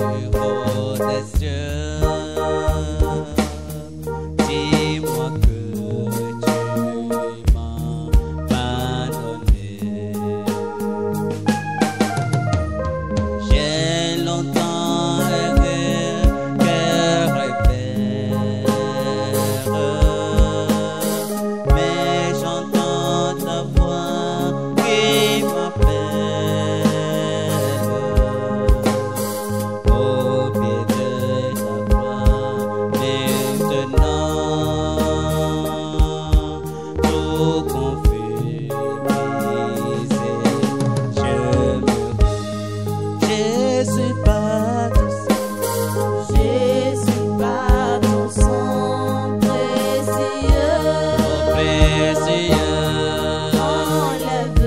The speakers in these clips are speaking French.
haut des cieux, dis-moi que tu m'as pardonné. J'ai longtemps erré, cœur et père, mais j'entends ta voix qui m'appelle au pied de ta croix. Maintenant, tout confus, je me Jésus, par ton sang précieux, Enlève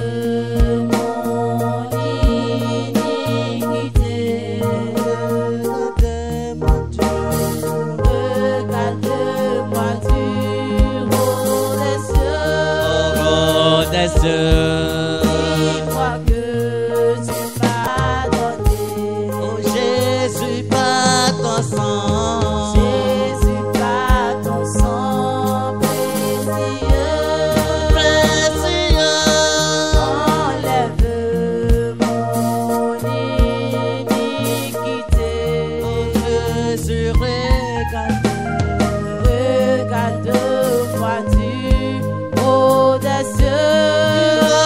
mon iniquité. regarde-moi tu, Regarde-moi du haut des cieux. au des cieux. Dis-moi que tu m'as donné. Oh Jésus, par ton sang, Jésus, par ton sang précieux, précieux, enlève mon iniquité. Jésus, Regarde-moi du haut des cieux.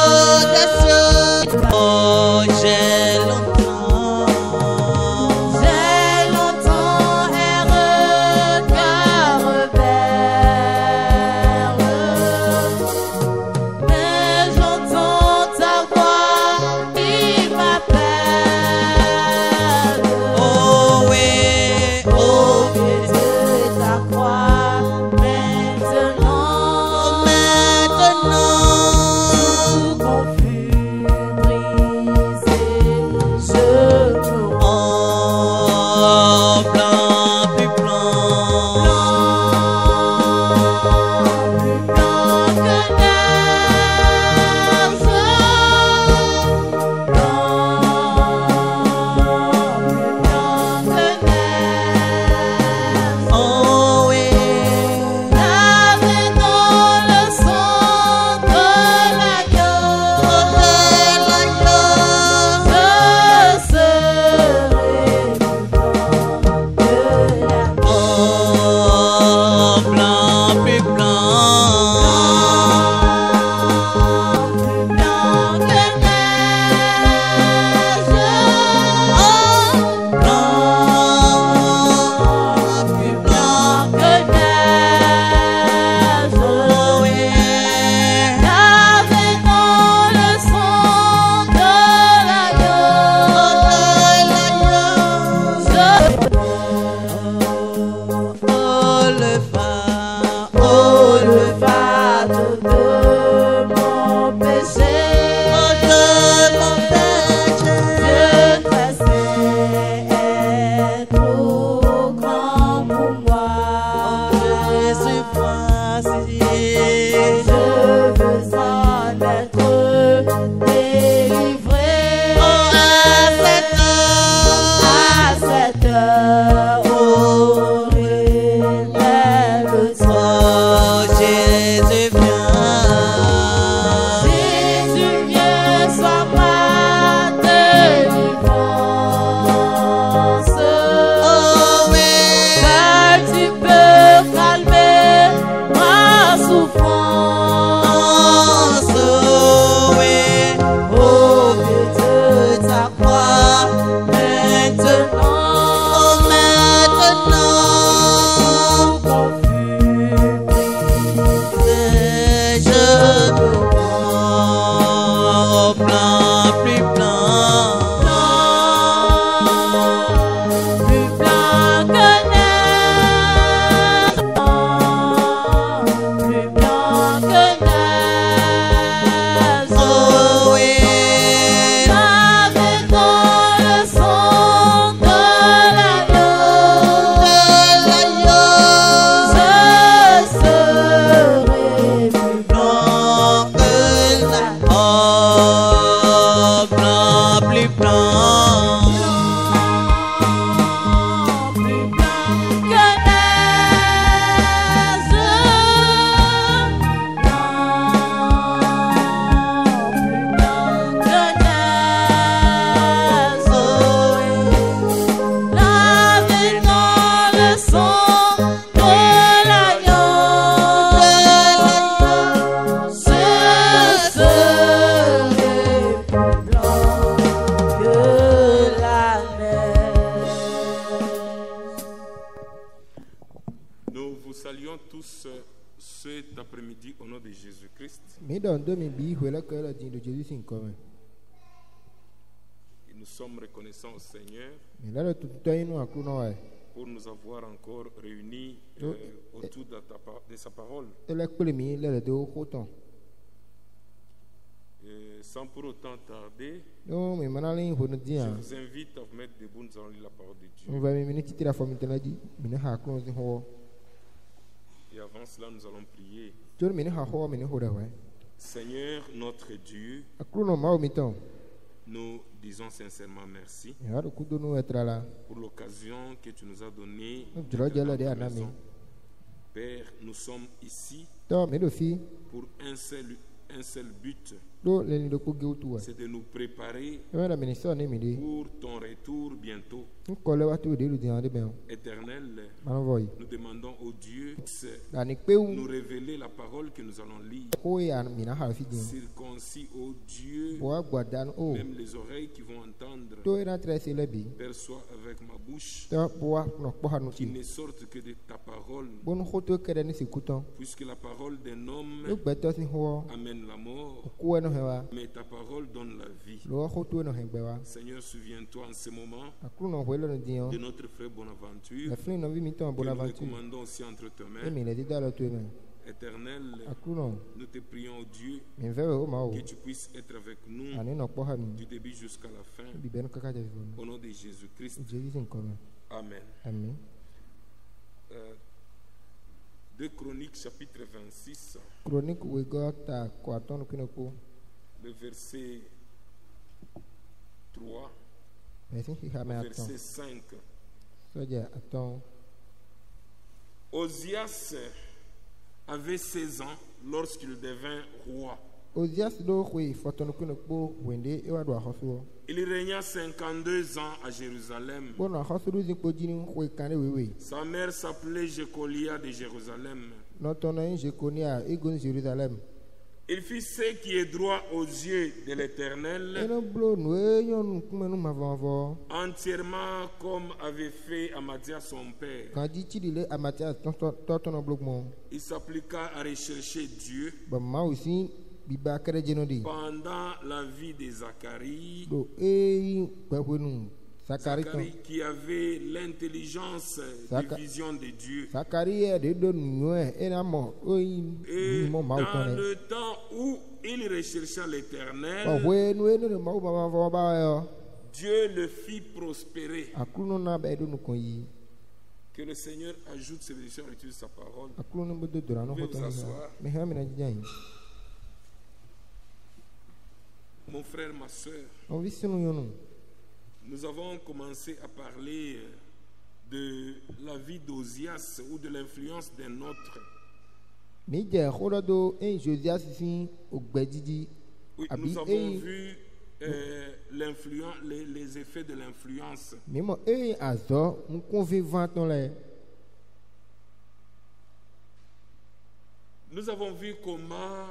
tous cet après-midi au nom de Jésus-Christ. mi dɔn do mi bi hwɛ la kɛ la din do Jésus sin kɔmɛ Et nous sommes reconnaissants au Seigneur mi la do tututɔ yin nu akuru na wa ye pour nous avoir encore réunis autour de sa parole. ele kple mi le le do xɔ tɔn Et sans pour autant tarder, do mi mana le yin ho no di je a vous invite à vous mettre debout, nous allons lire la parole de Dieu. mi va mi ni titi la fɔ mi tɛnɛ di mi ne ha akuru si xɔ Et avant cela, nous allons prier. tso mi ne ha xɔ mi ne ho ɖe hɔ Seigneur, notre Dieu, akuru nɔ mawo mi tɔn nous disons sincèrement merci mi ha do kudo nu etra la pour l'occasion que tu nous as donnée. nu dzrɔ dze le d'être de dans ta ana mi maison. Père, nous sommes ici tɔ mi do fi pour un seul but, do le ni do kpo ge wotu wa c'est de nous préparer ebe na mi ni sɔ ne mi de pour ton retour bientôt. nkɔ le wa to de lu di hã de bɛn o Éternel, mana vɔ yi nous demandons au Dieu de ani kpewu nous révéler la parole que nous allons lire. ko ya mi na ha fi di Circoncis, ô Dieu, bo agbada nu o même les oreilles qui vont entendre, to ena trɛ se le bi perçois avec ma bouche tɔ bo wa nɔ kpɔ ha nu qu'il ti ne sorte que de ta parole, bo nu xɔ to kɛ ɖe ne si kutɔ puisque la parole d'un nu homme gbɛtɔ si xɔ amène la mort, ko ɛnɔ hɛ wa mais ta parole donne la vie. lo xɔ to ɛnɔ hɛ gbɛ wa Seigneur, souviens-toi en ce moment akuru nɔ hɔe le nu di de yɔ notre frère Bonaventure, le fili nɔvi mi tɔn que nous Bonaventure recommandons aussi entre tes e mains. mi le dida le to eme Éternel, akuru nɔ nous te prions, ô Dieu, mi vɛ wɛ o ma o que tu puisses être avec nous ani nɔ kpɔ ha mi du début jusqu'à la fin. bi bɛ nu kaka jɛ fi Au nom de Jésus-Christ, Jésus si nkɔmɛ Amen. ami 2 Chroniques, chapitre 26, chronique wegɔ ta kɔ atɔ nu kene ko le verset 3, mɛsi xixa mɛ atɔ verset 5. sɔdze atɔ Osias avait 16 ans lorsqu'il devint roi. Ozias do xoe fɔtɔ nu kene kpo wende ewa do axɔsu Il régna 52 ans à Jérusalem. bo nɔ axɔsu do zi kpo dzi ni xoe kan de wewe Sa mère s'appelait Jécolia de Jérusalem. nɔtɔ nɔ yin Jekonia ego ni Jérusalem Il fit ce qui est droit aux yeux de l'Éternel, ene blo nu ye nyɔnu kume nu mavɔmavɔ entièrement comme avait fait Amazias son père. kan dzi tsi di le Amatia tɔtɔnɔ blo gbɔ Il s'appliqua à rechercher Dieu bɔn mawu si biba kɛrɛ dze nɔ di pendant la vie de Zacharie. do eyi kpɛƒe nu Sakari tɔn Zacharie qui avait l'intelligence des visions de Dieu. Sakari yɛ de do nuɛ ena mɔ oyi Et mɔ mawu dans tɔn dɛ le temps où il rechercha l'Éternel, ɔwoe nu ye nu de mawu mavɔmavɔ ba yɔ Dieu le fit prospérer. akulu na bɛ do nukun yi Que le Seigneur ajoute ses bénédictions à l'étude de sa parole. akulu nu bɛ do dora nu Pouvez xɔtɔ vous yi asseoir. mɛ hɛn mina dzidza yi Mon frère, ma soeur, ɔvi sinu yɔnu nous avons commencé à parler de la vie d'Osias ou de l'influence d'un autre. mi dze xɔ dɔ do eyi Josias si ogbɛ didi Oui, Abi, nous avons et- vu les effets de l'influence. mi mɔ eyi azɔ ŋkuvi vãtɔ lɛ Nous avons vu comment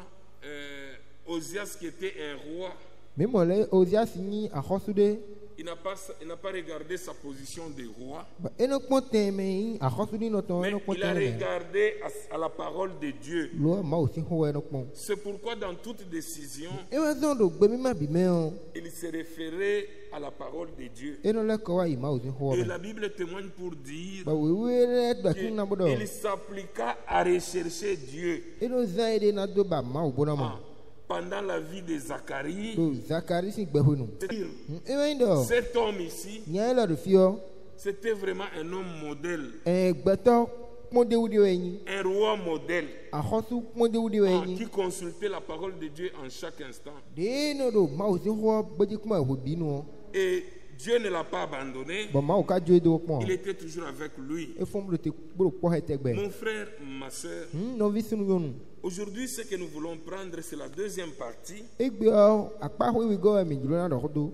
Osias, qui était un roi, mi mɔ lɛ Ozias nyi axɔsu de il n'a pas regardé sa position de roi, ba ene kpɔ tɛmɛ yi axɔsu di nɔtɔ mais ene kpɔ il a tɛmɛ regardé à la parole de Dieu. lo mawu si xɔ ene kpɔ C'est pourquoi dans toute décision, ewa zɔn do gbe mi ma bi mɛ o il se référait à la parole de Dieu. ene lɛ kɔ wa yi mawu si xɔ Et mɛ la Bible témoigne pour dire ba wewe lɛ gbɛtu na bo qu'il dɔ s'appliqua à rechercher Dieu. ene zan yi de na do ba mawu bona ma Pendant la vie de Zacharie, do Zakari si gbɛƒe nu c'est-à-dire, ewa yi dɔ cet homme ici, nya yi lɛ do fiɔ c'était vraiment un homme modèle, gbɛtɔ kpɔdewu de wɛ nyi un roi modèle, axɔsu kpɔdewu de wɛ nyi qui consultait la parole de Dieu en chaque instant. de ne do mawu si xɔ gbɛdzi kuma eho bi nu Et Dieu ne l'a pas abandonné, bɔn mawu ka dzo do il kpɔ était toujours avec lui. efɔm do te kpolo kpɔ hɛ tɛ gbɛ Mon frère, ma soeur, nɔvi sinu yɔnu aujourd'hui, ce que nous voulons prendre, c'est la deuxième partie. egbeɔ akpa wewe gɔ mi dzro na dɔ do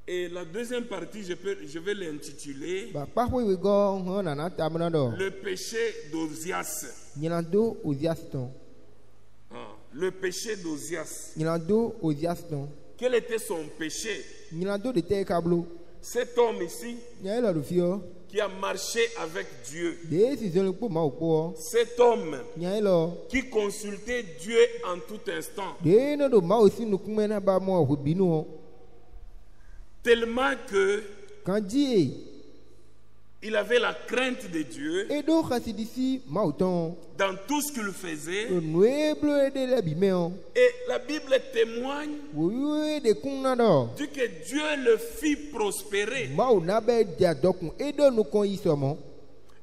Et la deuxième partie, je vais l'intituler ba akpa wewe gɔ hɔn nana tam na dɔ Le péché d'Osias. nyina do Ozias tɔn Le péché d'Osias. nyina do Ozias tɔn Quel était son péché? nyina do de tɛ kablo cet homme ici nya ila do fio qui a marché avec Dieu, de si zole po ma opo cet homme nya ila qui consultait Dieu en tout instant, de no do ma osi no kuma na ba mo ho binu tellement que kanji il avait la crainte de Dieu e do khasidisi ma oton dans tout ce qu'il faisait. nueblo de la bimeo Et la Bible témoigne wo de kunna do dit que Dieu le fit prospérer. ma o na be dia dokun e do no kon isomo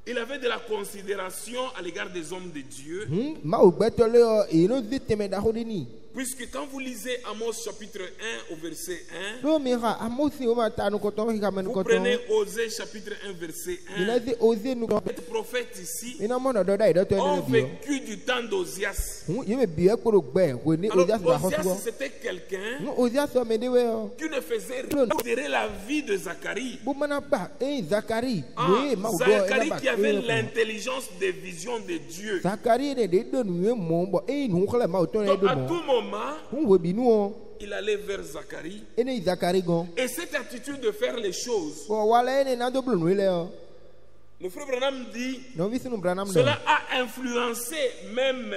Il avait de la considération à l'égard des hommes de Dieu. ma o gbetole o e no ziteme da hodini Puisque quand vous lisez Amos chapitre 1 au verset 1, do mi ha amosi o ma ta no koton hi kamen vous koton prenez Osée chapitre 1 verset 1, ina zi oze no les prophètes ici ina mo no do da do to ont ne bio vécu du temps d'Ozias. yeme bi e kporo gbe ko ni Alors ozias ba Ozias, hosuo c'était quelqu'un ozias o me de we o qui ne faisait rien pour considérer la vie de Zacharie. bu mana ba Zakari Ah, we ma o do Zacharie ba qui avait l'intelligence des visions de Dieu. Zakari ne de do nu mo bo e nu khala ma o to ne Donc do à mo tout moment, we bi nu o il allait vers Zacharie. ene Zakari gon Et cette attitude de faire les choses, bo wala ene na do blu nu le o le frère Branham dit, no vi sunu branam do cela a influencé même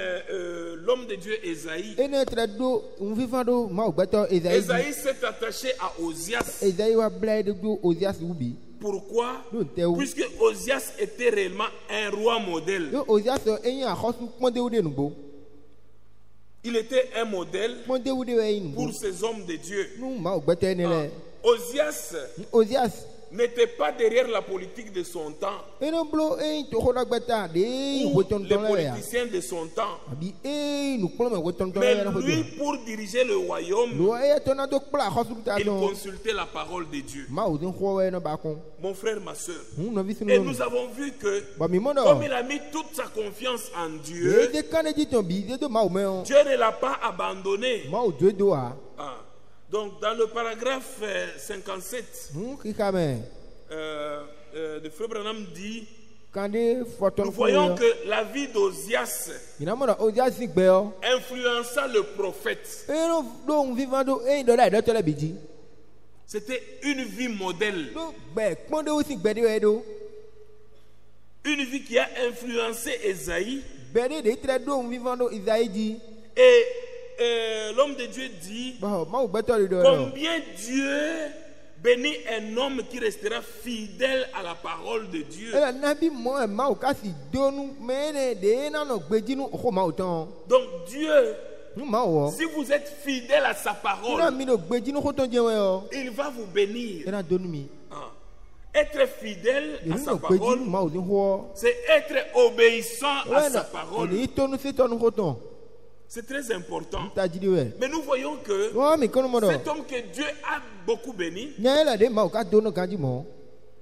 l'homme de Dieu Ésaïe. ene tra do un vivant do ma o gbeto Ezaïe Ésaïe s'est attaché à Ozias. Ezaïe wa blade do Ozias ubi Pourquoi? do teu Puisque Ozias était réellement un roi modèle. yo Ozias enyi ahosu ponde ude nugo Il était un modèle ponde ude we nugo pour ces hommes de Dieu. nu ma o gbeto ene le Ozias Ozias n'était pas derrière la politique de son temps eno blo to hoda gbeta de ou weton les ton le ya politiciens de son temps. abi nu kpolo me weton ton Mais le na lui, hodo pour diriger le royaume, lo e to na do kpla hosu ta il do consultait la parole de Dieu. ma o din howe no ba kon Mon frère, ma soeur. no vi Et sunu nous avons vu que, ba mi mono comme il a mis toute sa confiance en e Dieu, de kane ji ton bi de do ma o me o Dieu ne l'a pas abandonné. ma o do a Ah. Donc, dans le paragraphe 57, ki kame le frère Branham dit, kande foton nous voyons que la vie d'Ozias ina mo Ozias si gbe o influença le prophète. eno do un vivant do e do da to le biji C'était une vie modèle, do gbe ponde o si gbe de do une vie qui a influencé Ésaïe. gbe de tre do un vivant do Isaïe di Et l'homme de Dieu dit, ba ma o gbeto do combien Dieu bénit un homme qui restera fidèle à la parole de Dieu. ela nabi mo e ma o kasi donu mene de na no gbeji nu o ma o ton Donc Dieu, nu ma o si vous êtes fidèle à sa na parole, mi no gbeji nu ko ton je we o il va vous bénir. ena donu mi Ah. Être fidèle à ni sa no gbeji parole, nu ma o din ho c'est être obéissant à sa ena parole. ni tonu se tonu ko ton C'est très important. ta ji de we Mais nous voyons que o mi kono mo do cet homme que Dieu a beaucoup béni, nya ela de ma o ka dono kanji mo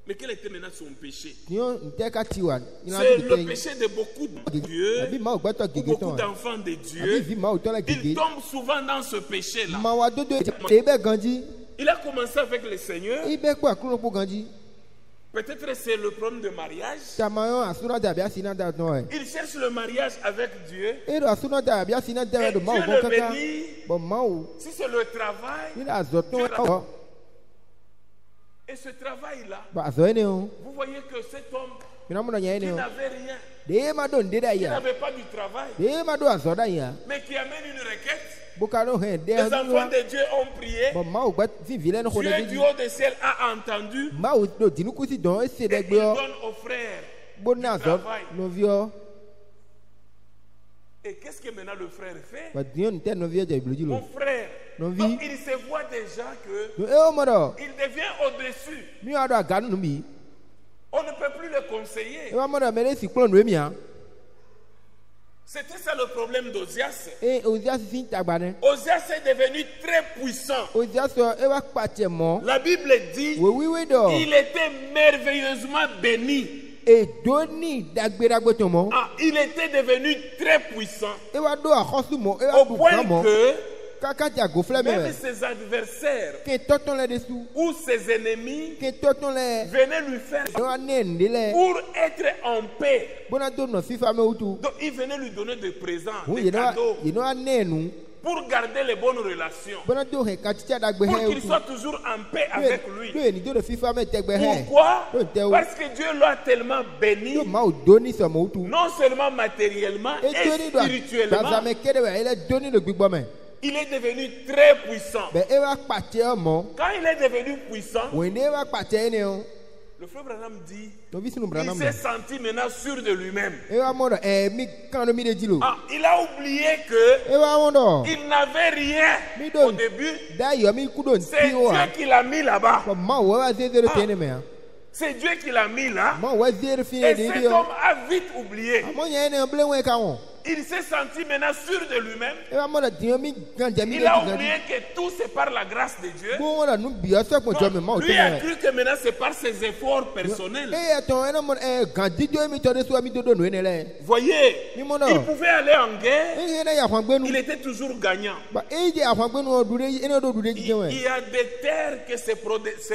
mais quel était maintenant son péché? ni o nte ka tiwa ina C'est bi le te péché de beaucoup de abi Dieu, ma o gbeto ou gege beaucoup ton d'enfants de abi Dieu. vi ma o ton la Il gege tombe souvent dans ce péché-là. ma wa dodo e be ganji Il a commencé avec le Seigneur. i be kwa kuno po ganji Peut-être c'est le problème de mariage. tamayo asuna da bia sina da ton e Il cherche le mariage avec Dieu. e do asuna da bia sina da Et do Dieu ma o le gon kaka bénit. bo ma o Si c'est le travail, ni da zoton o et ce travail-là, ba azo ene o vous voyez que cet homme mina mo na nya qui ene o n'avait rien, de ma do nde da qui ya n'avait pas du travail, de ma do azo da ya mais qui amène une requête. buka no he de Les enfants de Dieu ont prié. bo ma o gba fi vile no ko Dieu de du ji haut des ciels a entendu. ma o do dinu kusi don e se Et de il gbe o donne aux frères. bo na azo no vi o Et qu'est-ce que maintenant le frère fait? ba dio nte no vi je bloji Mon lo frère, No vi. donc il se voit déjà que no e o mo do il devient au-dessus. mi a do aganu no mi On ne peut plus le conseiller. e wa mo do me le si klo no mi a C'était ça le problème d'Ozias. e Ozias sin tagba ne Ozias est devenu très puissant. Ozias e wa pache mo La Bible dit we wi do il était merveilleusement béni. e doni dagbera ton mo Ah, il était devenu très puissant. e wa do ahosu mo e wa Au du point kan mo que kaka ja go fle même me ses adversaires ke toton le desu ou ses ennemis ke toton le venaient lui faire e wa ne ndele pour être en paix. bona do no fifa me utu Donc il venait lui donner des présents, hu des ye no cadeaux ye no anenu pour garder les bonnes relations, bena do he katita da gbe pour he qu'il soit toujours en paix avec lui. do ni do de fifa me te gbe he Pourquoi? do te o Parce que Dieu l'a tellement béni, do ma o doni so mo tu non seulement matériellement e et doni do spirituellement. baza me kede we ele doni le gbigbo me Il est devenu très puissant. be e wa pate o mo Quand il est devenu puissant, we ne wa pate ni o le frère Branham dit, to bi sunu il branam s'est senti maintenant sûr de lui-même. e wa mo do mi kan do mi de dilo Ah, il a oublié que e wa mo do il n'avait rien Mi donne. au début. da yo mi ku do C'est ti o Dieu a qui l'a mis là-bas. ko ma wo wa ze de te ne me C'est Dieu qui l'a mis là. ma wa ze fi Et de cet di o homme a vite oublié. mo nya ne ble we ka won Il s'est senti maintenant sûr de lui-même. e wa mo do ti mi kan je mi de Il a di oublié que tout c'est par la grâce de Dieu. bo won nu bi o se ko jo me ma o te Lui a ne cru que maintenant c'est par ses efforts personnels. e to ene mo gan di do mi to de so mi do do no ne le Voyez, Mi mon nom. il pouvait aller en guerre. e ne ya fon gbe nu Il était toujours gagnant. ba e je afon gbe nu o du de ene do du de ji we Il y a des terres que ses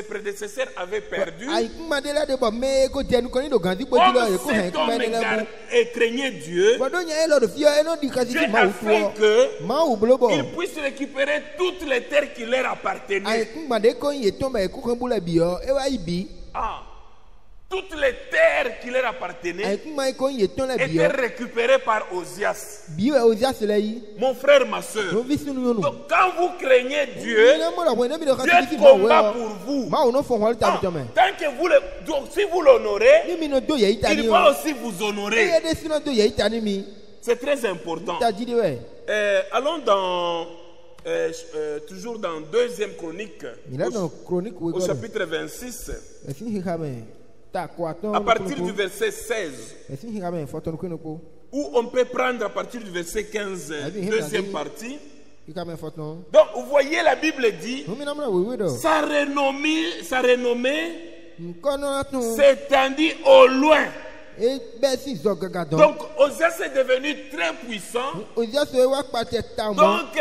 prédécesseurs avaient perdues. ai kuma de la de bo me ko je nu ko ni do gan di po ji lo e ko Comme he cet kuma homme ne le et craignait Dieu, bo do nya e lo do fi e no di ka si Dieu ma a u fait tuo que ma u blo bo il puisse récupérer toutes les terres qui leur ai appartenaient. kuma de ko ye to me ku kan bula bi o e wa ibi Ah, toutes les terres qui leur ai appartenaient kuma ko ye to la bi étaient o récupérées par Osias. bi we o ja se le yi Mon frère, ma no soeur. vi sunu yo nu Donc, quand vous craignez Dieu, ne mo la bo ne mi do ka Dieu si ma we combat o pour vous. ma o no fon hol ta Ah, bi to me tant que vous le, donc, si vous l'honorez, ni mi no do ye ita il ni va o aussi vous e honorer. de sino do ye ita ni mi C'est très important. ta ji de we Allons dans toujours dans 2e Chronique, Mira no chronique we au go chapitre 26, esin hi kame ta kwa ton à partir du verset 16, esin hi kame foton ko no ko où on peut prendre à partir du verset 15, deuxième partie. hi kame foton Donc, vous voyez, la Bible dit, no mi na mra we do sa renommée nkono atun s'étendit au loin. e be si zo gaga don Donc, Osias est devenu très puissant. o ja so e wa pate ta mo Donc,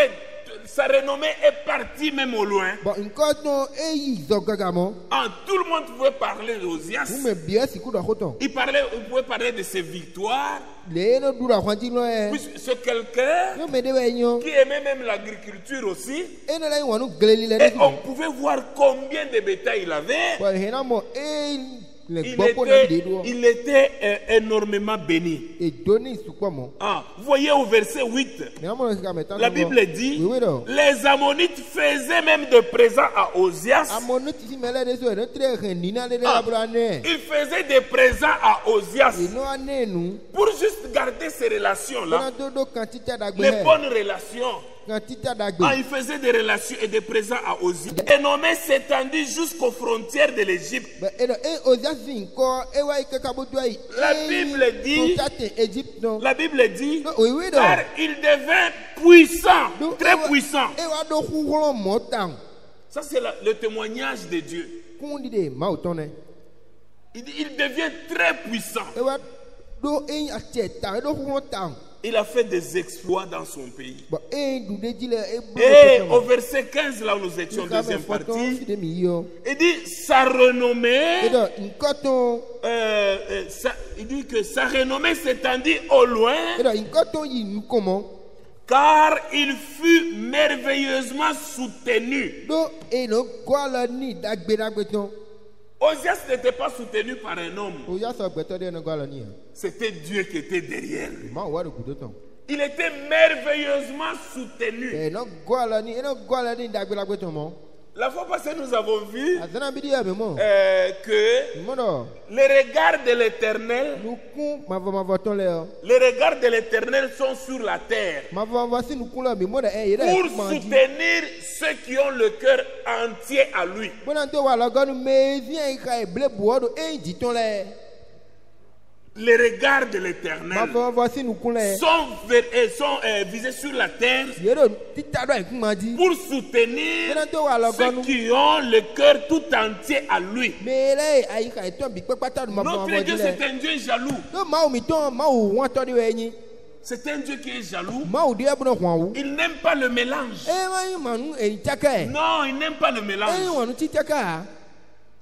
sa renommée est partie même au loin. bon nkono e yi zo gaga mo Ah, tout le monde pouvait parler d'Osias. u me bi si ku do hoton Il pouvait parler de ses victoires. le no dura kwanji no e Puis c'est quelqu'un yo me de we nyo qui aimait même l'agriculture aussi. e na la wonu gleli le Et de on pouvait voir combien de bétail il avait. bon he na mo e le Il gbo ko na de était, do il était énormément béni. e doni su kwa mo Ah, vous voyez au verset 8, me na mo hi kame ta la Bible dit, we do les Ammonites faisaient même de présents à Osias. amonu ti mele de so e no tre he ni na de Ah. la bra ne Ils faisaient des présents à Osias e no anenu pour juste garder ces relations-là, na do kan tita da gbe les he bonnes relations. kan tita da Ah, gbe il faisait des relations et des présents à Osias. Et nommé s'étendit jusqu'aux frontières de l'Égypte. be e do e ozia sin ko e wa ike ka bodo ai La Bible dit- to tate Egypt no La Bible dit, no we do car il devint puissant, Do- très e wa- puissant. e wa do huhro mo tan Ça, c'est le témoignage de Dieu. kundi de ma otone Il dit, il devient très puissant. e wa do e acheta e do huhro tan Il a fait des exploits dans son pays. bo e du de jile e bu Et au verset 15, là où nous étions, ka me deuxième foton partie, fi de mi yo il dit, sa renommée, e do nkoton il dit que sa renommée s'étendit au loin, e do nkoton yi nkomo car il fut merveilleusement soutenu. do e no kwala ni dagbe ton Osias n'était pas soutenu par un homme. o ya so gbeto de no kwala ni C'était Dieu qui était derrière lui. ma wa do kudo ton Il était merveilleusement soutenu. e no kwala ni dagbe ton mo La fois passée, nous avons vu azana bi dia me mo que mo do les regards de l'Éternel, nukun ma va ton le o les regards de l'Éternel sont sur la terre ma va si nukun la mi mo da e ire pour manji soutenir ceux qui ont le cœur entier à lui. bona to wa la gonu me vien ka e ble buodo e di ton le Les regards de ma l'Éternel va si nukun le sont visés sur la terre yero tita do e kun manji pour soutenir bona to wa la ceux gonu qui ont le cœur tout entier à lui. me le ai ka e ton bi pepata do ma va Notre Dieu, di c'est le un Dieu jaloux. do ma o mi ton ma o won to de we yin C'est un Dieu qui est jaloux. ma o de ebno hwan wu Il n'aime pas le mélange. e ma yin manu e chaka e Non, il n'aime pas le e mélange. wonu ti chaka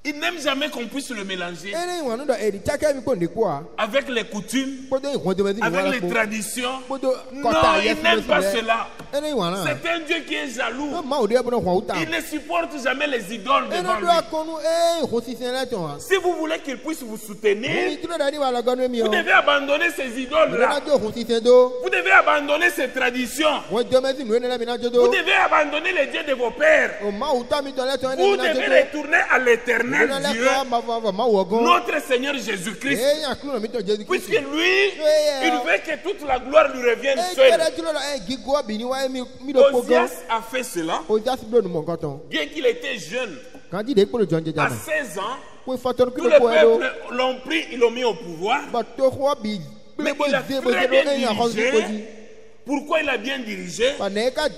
Il n'aime jamais qu'on puisse le mélanger ene ŋua nu dɔ edi tsaka mi kpo ne kpoa avec les coutumes, kpoto ŋua dome si avec ŋua les kpo traditions. kpoto Non, kɔta il yɛsi n'aime pas lɛ cela. ene ŋua na C'est un Dieu qui est jaloux. ne maaw de ebe ne ŋua wu ta Il ne supporte jamais les idoles ene devant do lui. akɔnu ŋu sisi lɛ tɔn Si vous voulez qu'il puisse vous mi soutenir, turo da ni wa lɔ gɔnu mi vous o devez abandonner ces mi idoles-là. na do ŋu sisi do Vous devez abandonner ces traditions. ŋua dome si nu ene lɛ mi na dzo Vous do devez abandonner les dieux de vos pères. o maaw ta mi tɔ lɛ tɔn ene Vous mi na dzo devez do retourner à l'éternel ene lɛ Dieu, kɔ ma fɔ maaw wɔ gɔn notre Seigneur Jésus-Christ. ee nya kulo mi tɔ jesu Puisque kristu lui, il veut que toute la gloire lui revienne ee seul. kɛlɛ turo la gigoa bi ni wa ye mi do kpo gɔn Osias a fait cela, o jasi bulo nu mɔ gɔtɔn bien qu'il était jeune. kan di de kpolo jɔn jɛjɛ À ma 16 ans, ko fɔtɔnu tout kilo le kpo yɛ do. peuple l'ont pris, ils l'ont mis au pouvoir. Ba to xɔ bi Mais bile bo il a ze bo très ze do bien e ya xɔ si ko di dirigé. Pourquoi il a bien dirigé? ba ne ka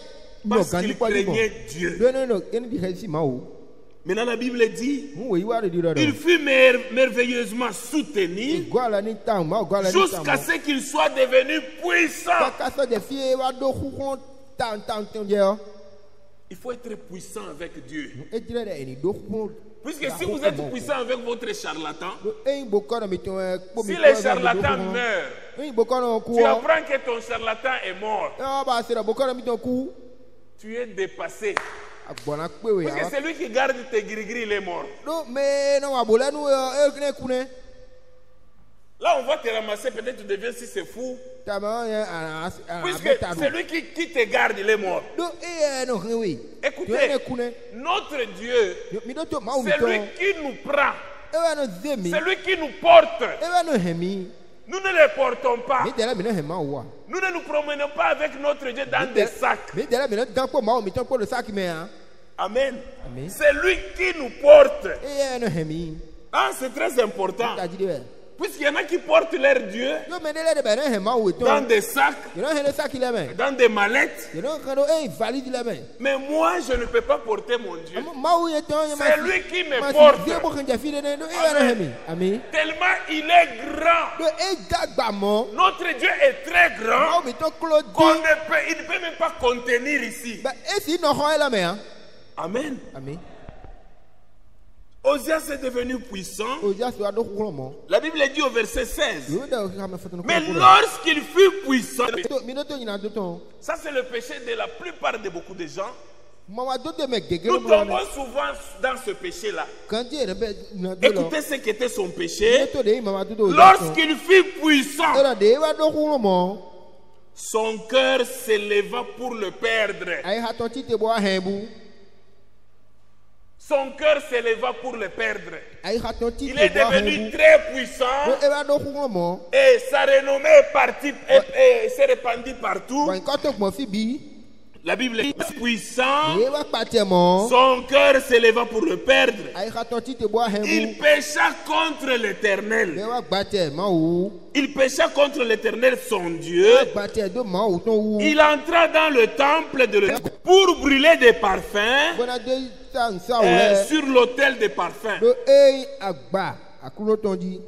no Parce gandi qu'il ko di bo craignait Dieu. do no no eni di hesi ma o Maintenant, la Bible dit, mu we wa de di do il fut merveilleusement soutenu go ala ni tam ma go ala ni tam jusqu'à ce qu'il soit devenu puissant. ka so de fie wa do xu tam je o Il faut être puissant avec Dieu. e dire de eni do xu Puisque si vous êtes puissant avec votre charlatan, do e bo ko na mi to ko mi si les charlatans meurent, e bo ko na ku tu o apprends que ton charlatan est mort. e ba se bo ko na mi to ku Tu es dépassé. agbona pe we Parce ya que celui qui garde tes gris-gris, il est mort. do me na wa bo le nu e ne ku ne Là, on va te ramasser, peut-être tu deviens si c'est fou. ta ma ya a Puisque celui qui te garde, il est mort. do e no hin we Écoutez, to ne ku ne notre Dieu, mi do to ma o mi c'est to lui qui nous prend, ewa no zemi c'est lui qui nous porte. ewa no hemi Nous ne les portons pas. mi dela mi no hema wa Nous ne nous promenons pas avec notre Dieu dans des sacs. mi dela mi no dan po ma o mi ton po do saki me ha Amen. Amen. C'est lui qui nous porte. e no hemi Ah, c'est très important. ta ji de Puisqu'il y en a qui portent leur Dieu yo me dele de be no hema o to dans des sacs, yo no hele saki le me dans des mallettes. yo no kano e valide le me Mais moi, je ne peux pas porter mon Dieu. ma o ye to C'est lui qui me porte. de bo kan ja fi de ne do e no hemi ami Tellement il est grand. do e dagba mo Notre Dieu est très ma grand o mi to klo qu'on di il ne peut même pas contenir ici. ba e si no ho ele me ha Amen. ami Osias est devenu puissant. o ja so ado kuro mo La Bible dit au verset 16. yo da ka me fotonu Mais lorsqu'il fut puissant, mi do to nyina do to ça c'est le péché de la plupart de beaucoup de gens. ma wa do de me gegere Nous mo tombons souvent dans ce péché-là. quand Dieu rebe na do lo Écoutez ce qu'était son péché. to de ma wa do do Lorsqu'il fut puissant, era de wa do kuro mo son cœur s'éleva pour le perdre. ai ha to ti te bo hebu Son cœur s'éleva pour le perdre. ai ha to ti Il te est bo devenu hebu très puissant do e wa do kuro mo et sa renommée est partie et s'est répandue partout. wa nko to mo fi bi La Bible dit puissant, e wa pate mo son cœur s'éleva pour le perdre. ai ha to ti te bo Il hebu pécha contre e l'Éternel. wa gbate ma o Il pécha contre l'Éternel son Dieu. gbate do ma o to wu Il entra dans le temple de l'Éternel pour brûler des parfums bona de san sa o le sur l'autel des parfums. do e agba akuro to di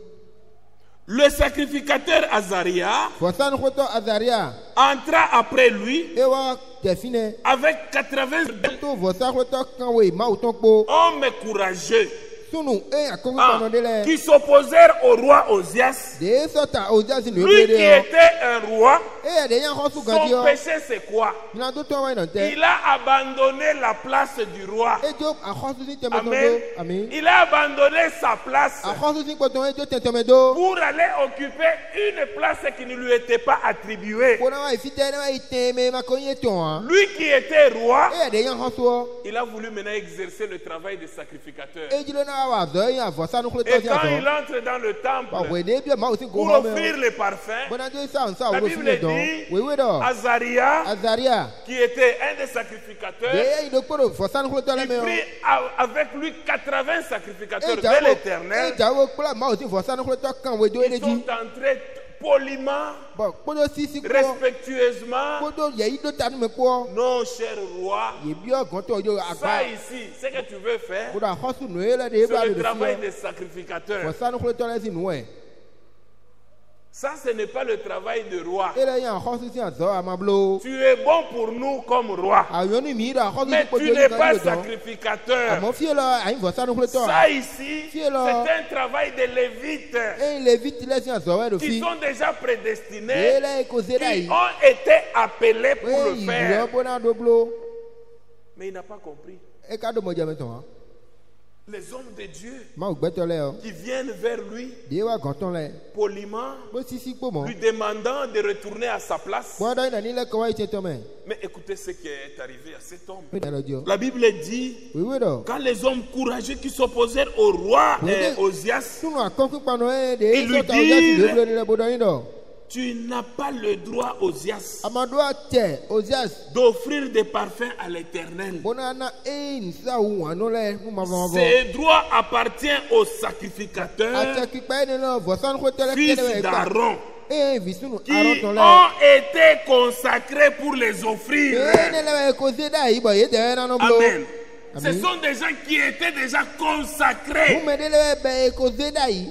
Le sacrificateur Azaria fosan ko to azaria entra après lui e wa define avec 80 to vosa ko to kan we ma o to po hommes courageux sunu e akoko kono de le qui s'opposèrent au roi Osias. de so ta o ja si no Lui de qui était un roi, e de yan ho su gan di son o péché c'est quoi? na do to wa no te Il a abandonné la place du roi. e jo a ho su si te me to Amen. do ami Il a abandonné sa place a ho su si ko to e jo te me do pour aller occuper une place qui ne lui était pas attribuée. ko na wa fi te na wa ite me ma ko ye to an Lui qui était roi, e de yan ho su o il a voulu maintenant exercer le travail de sacrificateur. e ji lo na wa zo yan vosa no ko to Et si quand a il entre dans le ba temple we de bi ma o si go pour ho me offrir les parfums, bona de san sa la o si Bible le don dit we do Azaria, azaria qui était un des sacrificateurs, de do ko vosa no ko to le il me o prit avec lui 80 sacrificateurs de e l'Éternel. jawo kula ma o si vosa no ko to kan we do Ils de sont ji entrés poliment, bon kpodo sisi ko respectueusement. kpodo yeyi do tanu me ko Non, cher roi, ye bi o gan to yo ça agba ici, ce que tu veux faire, kpodo a hosu no ele de ba c'est le de travail si des sacrificateurs. vosa no ko to le si no e Ça, ce n'est pas le travail de roi. e le nya xɔsu si azɔ amablo Tu es bon pour nous comme roi. ayɔnu mi ɖa xɔsu Mais si tu n'es pas dɔn sacrificateur. amɔ fie le anyi vɔsanu kple tɔ Ça ici, c'est Fiel. un travail de lévites eye levi ti le si azɔ wɛ do qui fi sont déjà eye prédestinés, le ko ze ɖa qui yi ont été appelés pour eye le yi faire. yɔ bona do blo Mais il n'a pas compris. e ka do mɔdze me tɔn Les hommes de Dieu mawu gbɛtɔ lɛ yɔ qui viennent vers lui die wa gɔtɔn lɛ poliment, bo sisi kpɔ lui mɔ demandant de retourner à sa place. bɔn dɔ yina ni le kɔwa yi tse tɔmɛ Mais écoutez ce qui est arrivé à cet homme. mi da lɔ diɔ La Bible dit, wewe dɔ quand les hommes courageux qui s'opposèrent au roi Oui. Osias, sunu akɔnku kpanu eye de Il lui sɔta o jasi dit- de blo ni le bo dɔ yin dɔ tu n'as pas le droit, Osias, amadoa tɛ ozias d'offrir des parfums à l'Éternel. bona na eye nisa wu wano lɛ nu mavɔmavɔ Ce droit appartient au sacrificateur, atsakikpa yi ne le vɔsanu ko tɛ lɛ fils kele wɛ gba d'Aaron, eye vi sunu qui arɔ tɔn lɛ ont été consacrés pour les offrir. eye ne lɛ wɛ ko ze da yi bɔn ye dɛ wɛ nanu blo Amen. Ce Amen. sont des gens qui étaient déjà consacrés. nume de lɛ wɛ bɛ ye ko ze da yi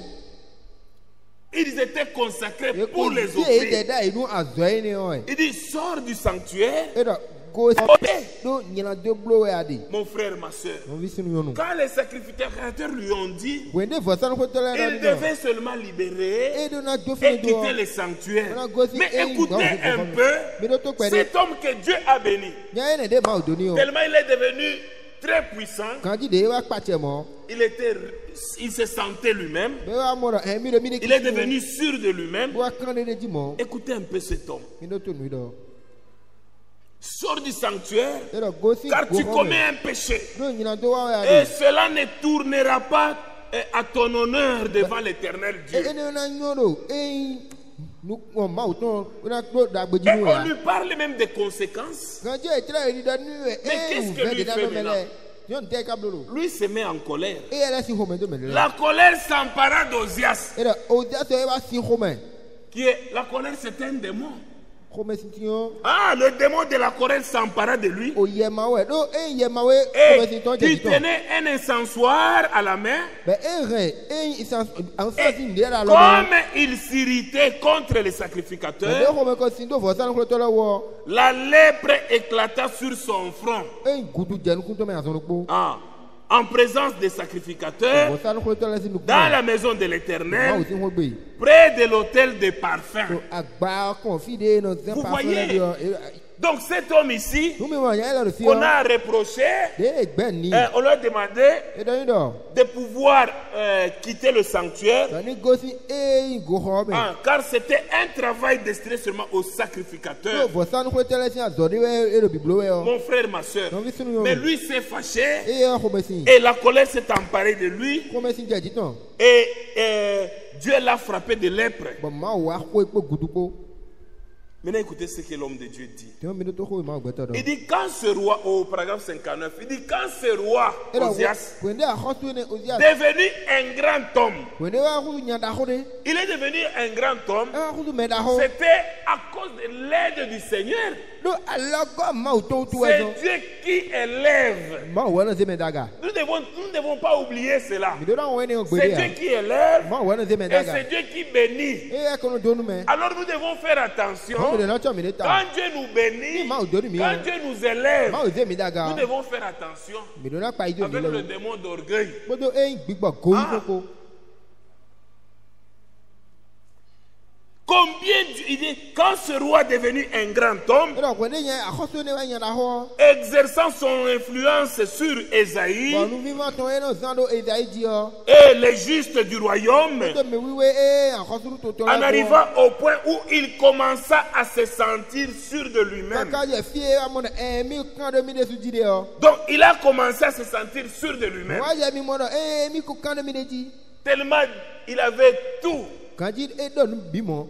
Ils étaient consacrés ye pour ko les ze ye offrir. dɛ da yi nu azɔ yi ne yɔ Il dit, sors du sanctuaire. ye dɔ ko Obéis. do nyina do blo wɛ adi Mon frère, ma soeur. wɔn vi sunu yɔnu Quand les sacrificateurs lui ont dit, wende vɔsanu ko tɛ lɛ il nanu dɔ devait seulement libérer eye do na do et fini quitter do le sanctuaire. Voilà, gosi, Mais eh, écoutez donc, un donc, peu mi do to kpɛ de cet homme que Dieu a béni. nya ye ne de ma o doni o Tellement il est devenu très puissant, kanji de ye wa kpatsɛ mɔ il se sentait lui-même, bɛ wa mɔ dɔ ɛ mi do mi de il est devenu sûr de lui-même. wa kan de dzi mɔ Écoutez un peu cet homme. mi do to nu dɔ Sors du sanctuaire, ye dɔ gosi car tu go commets xɔmɛ un péché. do nyina do wa wɛ Et adi cela ne tournera pas à ton honneur devant l'éternel Dieu. e ne na nyɔ do e nu ɔ mawu tɔn o na kpɔ dagbedzi Et nu on ya lui parle même des conséquences. kanji etra yi da nu yɛ Mais e qu'est-ce wu que fɛ lui de da fait no mɛ maintenant? lɛ nyɔnu tɛ ka bolo Lui se met en colère. e yɛrɛ si xɔmɛ do mɛ lɛ La colère s'empara d'Ozias, e dɔ o da tɔ e wa si xɔmɛ qui est la colère, c'est un démon. xɔmɛ si ti yɔ Ah, le démon de la colère s'empara de lui o yɛma wɛ do e yɛma wɛ et xɔmɛ si tɔn qui jɛ ti tɔn tenait un incensoir à la main. bɛ e rɛ e isan ansa si nde la lɔ Comme il s'irritait contre les mɛ de sacrificateurs, xɔmɛ kɔ si do vɔsanu klo tɔ lɛ wɔ la lèpre éclata sur son front. e gudu jɛnu kun tɔ mɛ azɔnu kpo Ah, en présence des sacrificateurs, vɔsanu klo tɔ lɛ si nuku dans la maison de mawu l'Éternel, si xɔ gbe près de l'autel de parfum. to agba kɔn fi de nɔ zɛ Vous pa voyez? fɛnɛ di yɔ Donc cet homme ici, nu mi wɔ nya yɛlɛ do fi qu'on yɔ a reproché, de e gbɛ ni on lui a demandé e dɔ yin dɔ de pouvoir quitter le sanctuaire, tɔni gosi e go xɔ mɛ ah, car c'était un travail destiné seulement aux to sacrificateurs. vɔsanu klo tɔ lɛ si azɔ de wɛ e do biblo wɛ yɔ Mon frère, ma soeur. nɔ fi sunu Mais yɔ lui s'est fâché e yɛ xɔmɛ si et la colère s'est emparée de lui xɔmɛ si jɛ ti tɔn et Dieu l'a frappé de lèpre. bɔn mawu wa ko ekpe gudu kpo Maintenant, écoutez ce que l'homme de Dieu dit. tiɲɛ mi do to ko mawu gbɛtɔ Il dɔ dit quand ce roi, au paragraphe 59, il dit quand ce roi, e dɔ Osias, wende axɔsu ne ozia devenu un grand homme, wende wa ko nya da xɔ de il est devenu un grand homme, e wa ko mɛ da xɔ c'était à cause de l'aide du Seigneur. do alɔgɔ mawu tɔw tu wɛ C'est zɔn Dieu qui élève. mawu wɛ ne se mɛ daga Nous ne devons pas oublier cela. mi do na wɛ ne C'est gbede Dieu ya qui élève mawu wɛ ne se mɛ et daga c'est Dieu qui bénit. e yɛ kɔnɔ donu mɛ Alors nous devons faire mawu attention. de na tɔ mi de ta Quand Dieu nous bénit, mawu doni mi quand yɔ Dieu nous élève, mawu se mi nous daga devons faire attention mi do na kpa yi do mi avec le lɛ démon d'orgueil. kpoto e gbigbɔ goyi Ah. koko Combien il dit, quand ce roi est devenu un grand homme, e dɔ wende nya axɔsu ne wa nya da xɔ exerçant son influence sur Ésaïe bɔn nu vivant tɔn e ne zan do ezayi dzi yɔ et les justes du royaume, to mi wiwe e axɔsu to tɔn en la arrivant au point où il commença à se sentir sûr de lui-même. kaka yɛ fie amɔ ne mi kan do mi de su dzi de yɔ Donc il a commencé à se sentir sûr de lui-même. wa yɛ mi mɔ dɔ mi ko kan do mi de dzi Tellement il avait tout. kanji e dɔ nu bi mɔ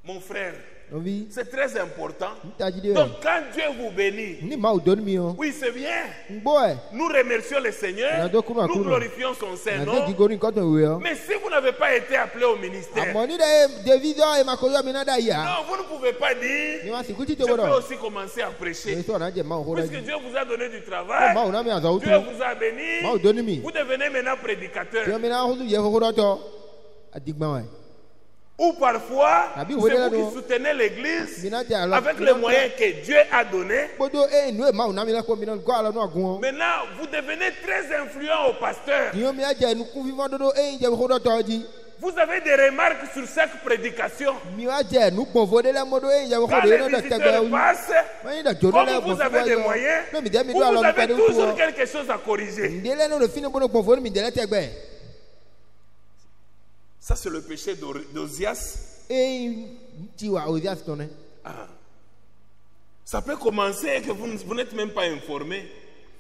Mon frère, nɔvi c'est très important. n ta dzi de yɔ Donc quand Dieu vous bénit, ni mawu doni mi yɔ oui c'est bien. n gbɔ ɛ Nous remercions le Seigneur, Nado kuno nous akuno. glorifions son na Saint te nom. gigoni kɔtɔn wi yɔ Mais si vous n'avez pas été appelé au ministère, amɔ ni de devi dɔ e ma ko yɔ mi na da yia non, vous ne pouvez pas dire, ni ma si kuti je te bɔ peux dɔ aussi commencer à e prêcher. sɔ na jɛ mawu ko da Puisque dzi Dieu vous a donné du ko travail, mawu na mi azɔ Dieu wutu vous a béni, mawu doni mi vous devenez maintenant prédicateur. yɔ mi na hudu yɛ koko dɔ tɔ adigba wɛ Ou parfois, Abi, c'est oui, vous non. qui soutenez l'église Mina dia la- avec mina les moyens que Dieu a donnés. Kpodo nu ema o na mi la ko mi na go ala no agun. Maintenant, vous devenez très influent au pasteur. Ni o mi aje nu kun vivant dodo je ko do toji. Vous avez des remarques sur chaque prédication. Mi aje nu pon vo de le modo je ko Quand de les no de visiteurs tegbe. passent, Mani da jodo comme le vous avez des moyens, No mi de mi vous do ala no avez pade toujours ko. quelque chose à corriger. Ndele no le fini bono pon vo mi de le tegbe. Ça, c'est le péché d'Ozias. Ti wa Ozias toné. Ah. Ça peut commencer que vous n'êtes même pas informé.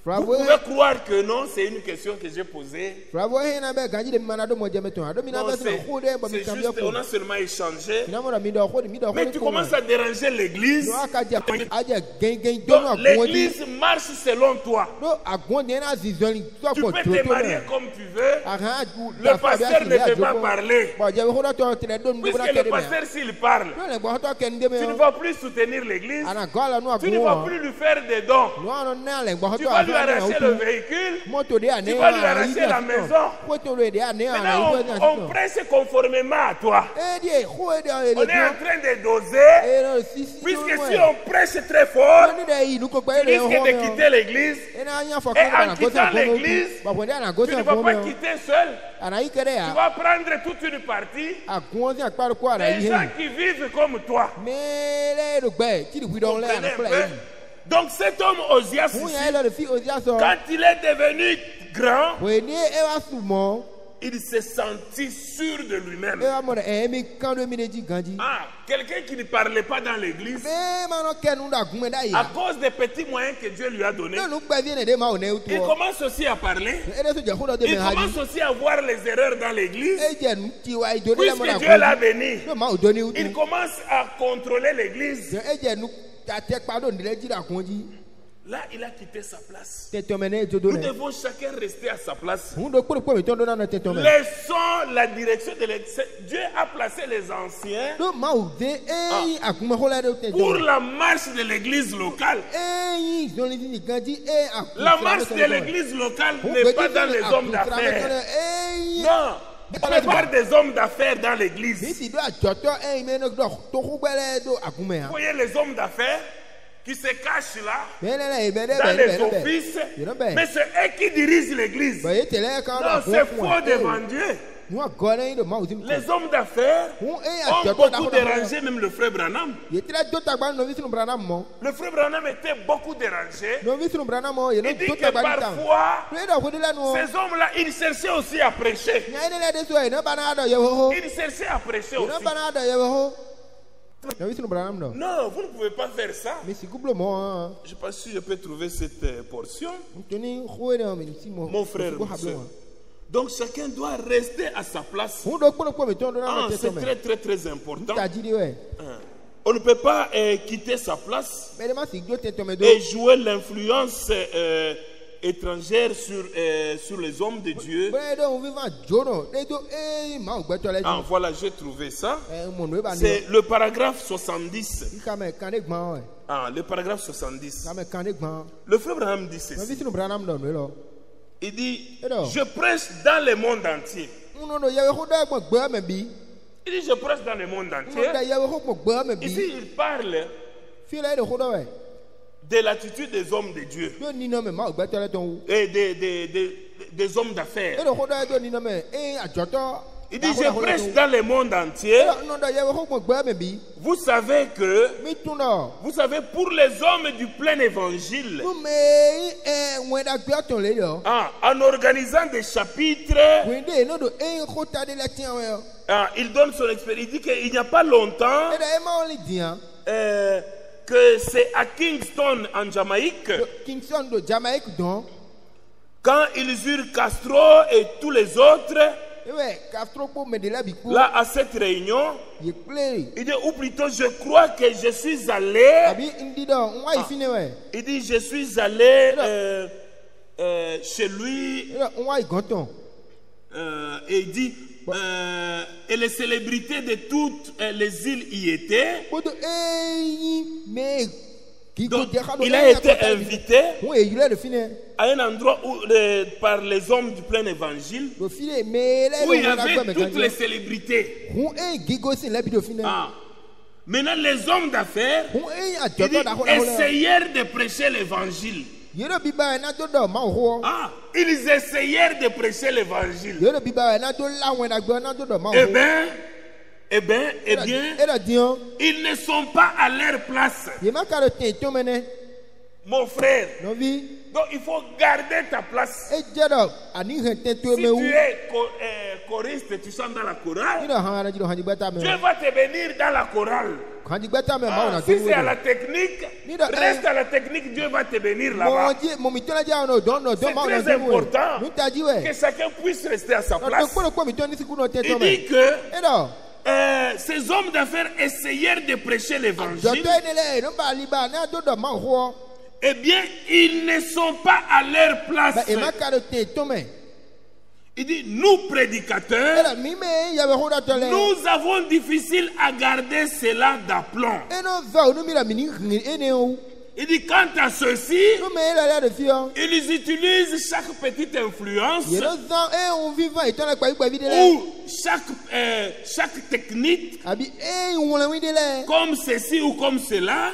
Vous Fravo pouvez croire que non, c'est une question que j'ai posée. Fravo he na be ganji de mana do mo je meton. Ado mi na Non, be se ko de bo mi c'est kambia juste, ko. on a seulement échangé. Na mo da mi do ko mi do ko. Mais tu commences à déranger l'église. No aka je aje gen do no Donc, agun. l'église marche selon toi. No agun de na zizoni to Tu ko peux to te to. marier comme tu veux. Le pasteur ne peut pas parler. Puisque le pasteur, s'il parle, tu ne vas plus soutenir l'église. Tu ne vas plus lui faire des dons. Tu vas lui arracher le véhicule. Tu vas lui arracher la maison. Maintenant, on prêche conformément à toi. On est en train de doser. Puisque si on prêche très fort, tu risques de quitter l'église. Et en quittant l'église, tu ne vas pas quitter seul. Tu vas prendre toute une partie des gens qui vivent comme toi. Comprenez un peu? Donc cet homme Ozias, quand il est devenu grand, il s'est senti sûr de lui-même. Ah, quelqu'un qui ne parlait pas dans l'église, à cause des petits moyens que Dieu lui a donnés, il commence aussi à parler. Il commence aussi à voir les erreurs dans l'église. Puisque Dieu l'a béni, il commence à contrôler l'église. Là, il a quitté sa place. Nous devons chacun rester à sa place. Laissons la direction de l'église. Dieu a placé les anciens pour la marche de l'église locale. La marche de l'église locale n'est pas dans les hommes d'affaires. Non. On parle des hommes d'affaires dans l'église. Vous voyez les hommes d'affaires qui se cachent là, dans les offices, mais c'est eux qui dirigent l'église. Non, c'est faux devant Dieu. Les hommes d'affaires ont beaucoup dérangé même le frère Branham. Le frère Branham était beaucoup dérangé. Il dit que parfois, ces hommes-là, ils cherchaient aussi à prêcher. Ils cherchaient à prêcher aussi. Non, vous ne pouvez pas faire ça. Je ne sais pas si je peux trouver cette portion. Mon frère, mon soeur. Donc chacun doit rester à sa place. Ah, c'est très très très important. On ne peut pas quitter sa place et jouer l'influence étrangère sur les hommes de Dieu. Ah, voilà, j'ai trouvé ça. C'est le paragraphe 70. Ah, le paragraphe 70. Le frère Branham dit ceci. Il dit, je prêche dans le monde entier. Il dit, je prêche dans le monde entier. Ici, il parle de l'attitude des hommes de Dieu et des hommes d'affaires. Il dit, je prêche dans le monde entier. Vous savez que, pour les hommes du plein évangile, en organisant des chapitres, il donne son expérience. Il dit qu'il n'y a pas longtemps, que c'est à Kingston en Jamaïque, quand ils eurent Castro et tous les autres, là à cette réunion, il dit, ou plutôt je crois que je suis allé, il dit je suis allé chez lui, et il dit, et les célébrités de toutes les îles y étaient. Donc, il a été invité à un endroit par les hommes du plein évangile où il y avait toutes les célébrités. Maintenant, les hommes d'affaires essayèrent de prêcher l'évangile. Ils essayèrent de prêcher l'évangile. Eh bien, ils ne sont pas à leur place. Mon frère, donc il faut garder ta place. Si tu es choriste, tu chantes dans la chorale, Dieu va te bénir dans la chorale. Si c'est à la technique, reste à la technique, Dieu va te bénir là-bas. C'est très important que chacun puisse rester à sa place. Il dit que ces hommes d'affaires essayèrent de prêcher l'évangile. Eh bien, ils ne sont pas à leur place. Il dit, nous prédicateurs, nous avons difficile à garder cela d'aplomb. Il dit, quant à ceux-ci, ils utilisent chaque petite influence ou chaque technique comme ceci ou comme cela,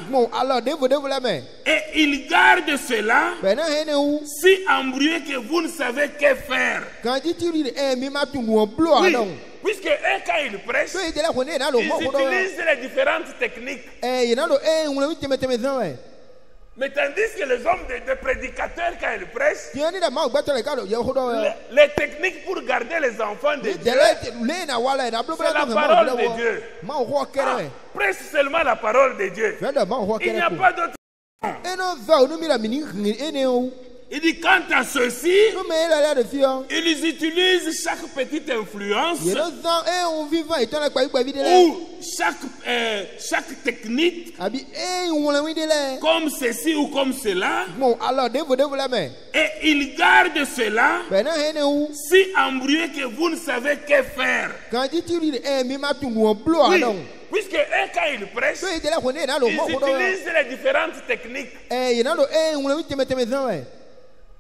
et ils gardent cela si embrouillé que vous ne savez que faire. Oui. Puisque quand ils prêchent, ils utilisent les différentes techniques. Mais tandis que les hommes de prédicateurs, quand ils prêchent, les techniques pour garder les enfants de Dieu, c'est la parole de Dieu. Prêche seulement la parole de Dieu. Il n'y a pas d'autre. Il dit, quant à ceux-ci, ils utilisent chaque petite influence ou chaque technique comme ceci ou comme cela, et ils gardent cela si embrouillé que vous ne savez que faire. Oui. Puisque quand ils prêchent, ils utilisent les différentes techniques.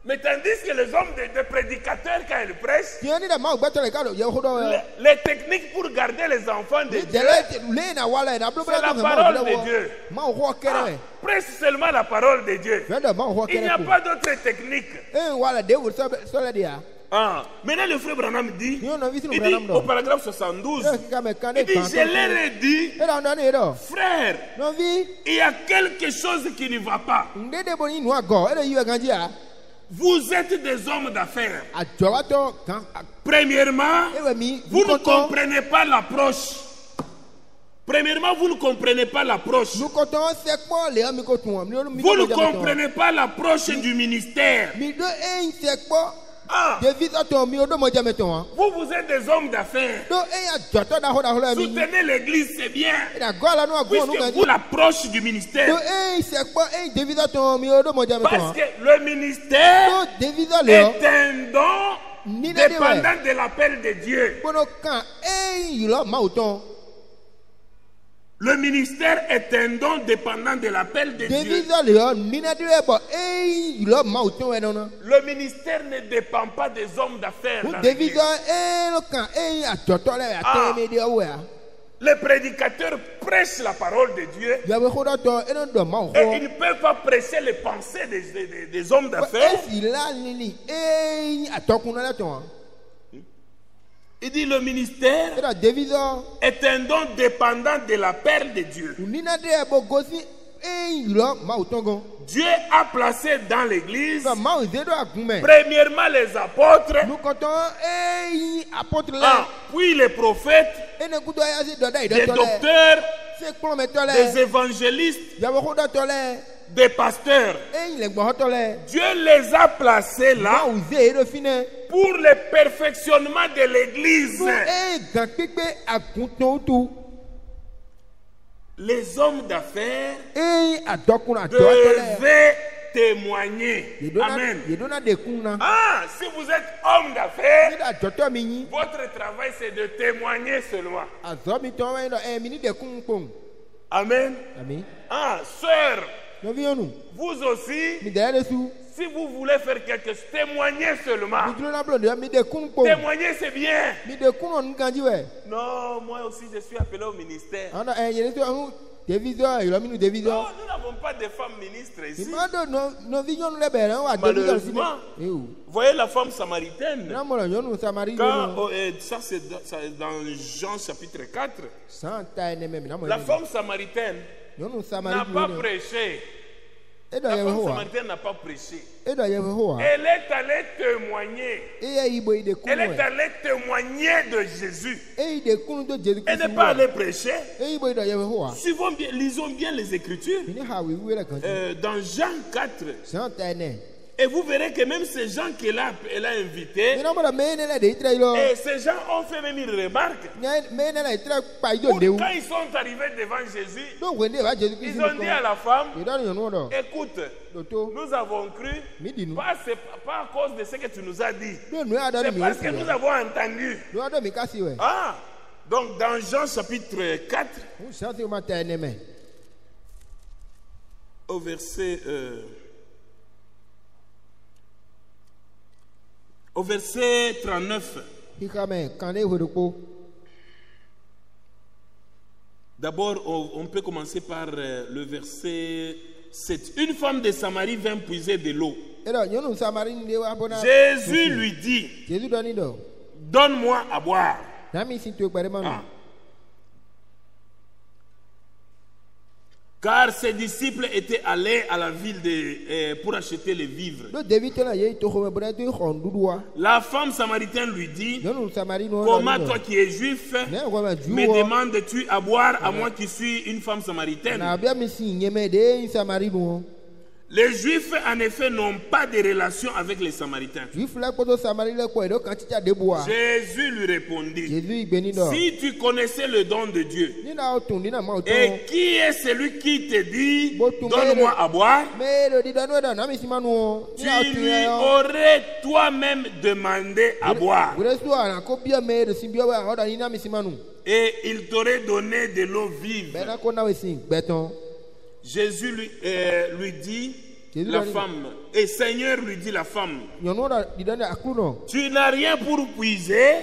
Mais tandis que les hommes de prédicateurs, quand ils prêchent, les techniques pour garder les enfants de Dieu, c'est la parole de Dieu. Prêche seulement la parole de Dieu. Il n'y a pas d'autre technique. Maintenant le frère Branham dit, il dit au paragraphe 72, il dit, je leur ai dit, frère, il y a quelque chose qui ne va pas. Vous êtes des hommes d'affaires. Premièrement, vous ne comprenez pas l'approche. Premièrement, vous ne comprenez pas l'approche. Vous ne comprenez pas l'approche du ministère. Vous êtes des hommes d'affaires. Soutenez l'église, c'est bien. Puisque vous l'approche du ministère. Parce que le ministère est un don dépendant de l'appel de Dieu. Le ministère est un don dépendant de l'appel de Dieu. Le ministère ne dépend pas des hommes d'affaires. Les prédicateurs prêchent la parole de Dieu et ils ne peuvent pas prêcher les pensées des hommes d'affaires. Il dit le ministère est un don dépendant de l'appel de Dieu. Dieu a placé dans l'église premièrement les apôtres, puis les prophètes, des docteurs, des évangélistes, des pasteurs. Dieu les a placés là pour le perfectionnement de l'église. Les hommes d'affaires devaient témoigner. Amen. Si vous êtes homme d'affaires, votre travail c'est de témoigner seulement. Amen. Sœur, vous aussi, si vous voulez faire quelque chose, témoignez seulement. Témoigner, c'est bien. Non, moi aussi, je suis appelé au ministère. Non, nous n'avons pas de femmes ministres ici. Malheureusement, vous voyez la femme samaritaine. Quand, ça c'est dans Jean chapitre 4. La femme samaritaine n'a pas prêché. La femme samaritaine n'a pas prêché. Elle est allée témoigner. Elle est allée témoigner de Jésus. Elle n'est pas allée prêcher. Suivons bien, lisons bien les Écritures. Dans Jean 4. Et vous verrez que même ces gens qu'elle a invités, et ces gens ont fait même une remarque. Quand ils sont arrivés devant Jésus, ils ont dit à la femme, écoute, nous avons cru, pas à cause de ce que tu nous as dit, c'est parce que nous avons entendu. Ah, donc dans Jean chapitre 4, au verset... au verset 39. D'abord, on peut commencer par le verset 7. Une femme de Samarie vint puiser de l'eau. Jésus lui dit, donne-moi à boire. Ah. Car ses disciples étaient allés à la ville pour acheter les vivres. La femme samaritaine lui dit, comment toi qui es juif, me demandes-tu à boire à moi qui suis une femme samaritaine? Les Juifs, en effet, n'ont pas de relation avec les Samaritains. Jésus lui répondit, si tu connaissais le don de Dieu, et qui est celui qui te dit, donne-moi à boire, tu lui aurais toi-même demandé à boire. Et il t'aurait donné de l'eau vive. Jésus lui dit, la femme, et Seigneur lui dit la femme, tu n'as rien pour puiser,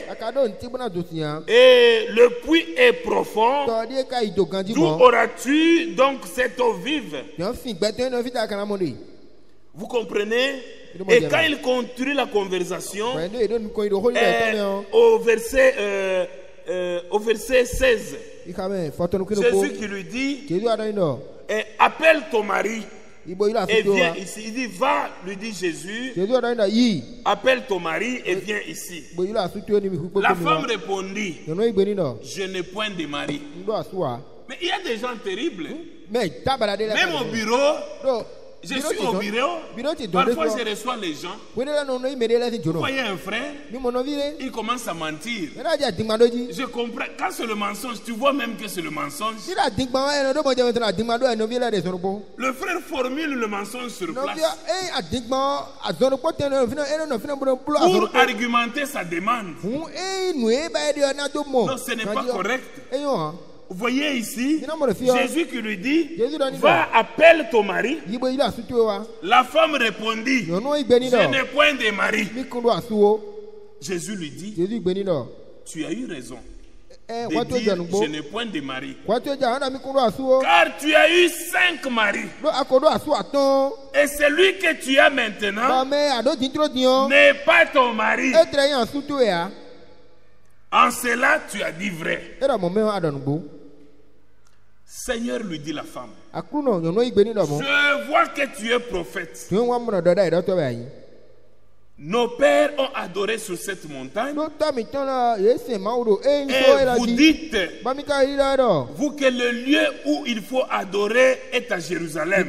et le puits est profond, d'où auras-tu donc cette eau vive? Vous comprenez? Et quand il continue la conversation, au verset 16, Jésus qui lui dit, appelle ton mari et viens ici. Il dit, va, lui dit Jésus, appelle ton mari et viens ici. La femme répondit, je n'ai point de mari. Mais il y a des gens terribles. Même au bureau, je suis au bureau, parfois je reçois les gens. Vous voyez un frère, il commence à mentir. Je comprends, quand c'est le mensonge, tu vois même que c'est le mensonge. Le frère formule le mensonge sur place pour argumenter sa demande. Non, ce n'est pas correct. Vous voyez ici, Jésus qui lui dit, va, appelle ton mari. La femme répondit, je n'ai point de mari. Jésus lui dit, tu as eu raison de dire, je n'ai point de mari. Car tu as eu 5 maris. Et celui que tu as maintenant n'est pas ton mari. En cela, tu as dit vrai. Seigneur, lui dit la femme, je vois que tu es prophète. Nos pères ont adoré sur cette montagne. Et vous dites, vous, que le lieu où il faut adorer est à Jérusalem.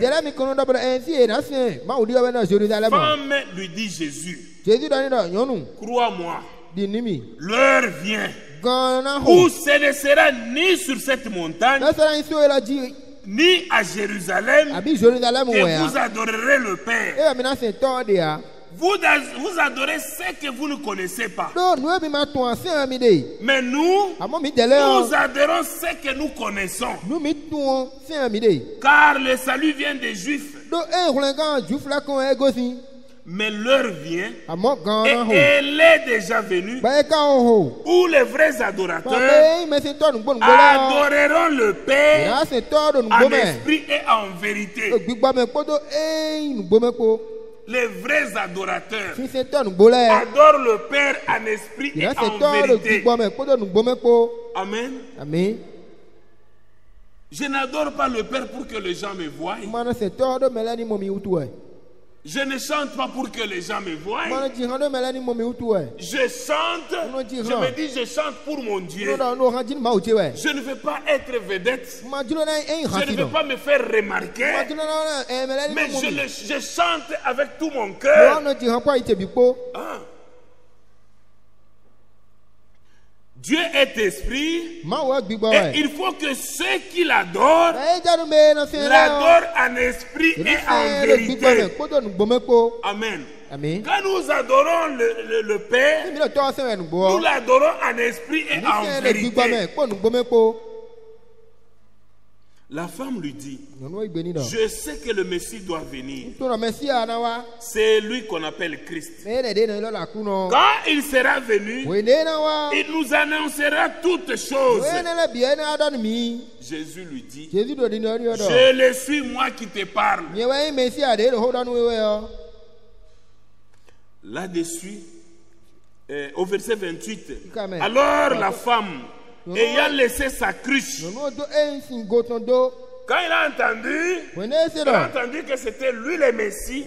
Femme, lui dit Jésus, crois-moi, l'heure vient où ce ne sera ni sur cette montagne ni à Jérusalem que vous adorerez le Père. Vous adorez ce que vous ne connaissez pas. Mais nous adorons ce que nous connaissons. Car le salut vient des Juifs. Mais l'heure vient et elle est déjà venue où les vrais adorateurs adoreront le Père en esprit et en vérité. Les vrais adorateurs adorent le Père en esprit et en vérité. Amen. Amen. Je n'adore pas le Père pour que les gens me voient. Je ne chante pas pour que les gens me voient. Je chante, je me dis, je chante pour mon Dieu. Je ne veux pas être vedette. Je ne veux pas me faire remarquer. Mais je chante avec tout mon cœur. Ah. Dieu est esprit et il faut que ceux qui l'adorent l'adorent en esprit et en vérité. Amen. Quand nous adorons le Père, nous l'adorons en esprit et en vérité. La femme lui dit, je sais que le Messie doit venir. C'est lui qu'on appelle Christ. Quand il sera venu, il nous annoncera toutes choses. Jésus lui dit, je le suis moi qui te parle. Là-dessus, au verset 28, alors la femme, ayant laissé sa cruche, quand il a entendu que c'était lui le Messie,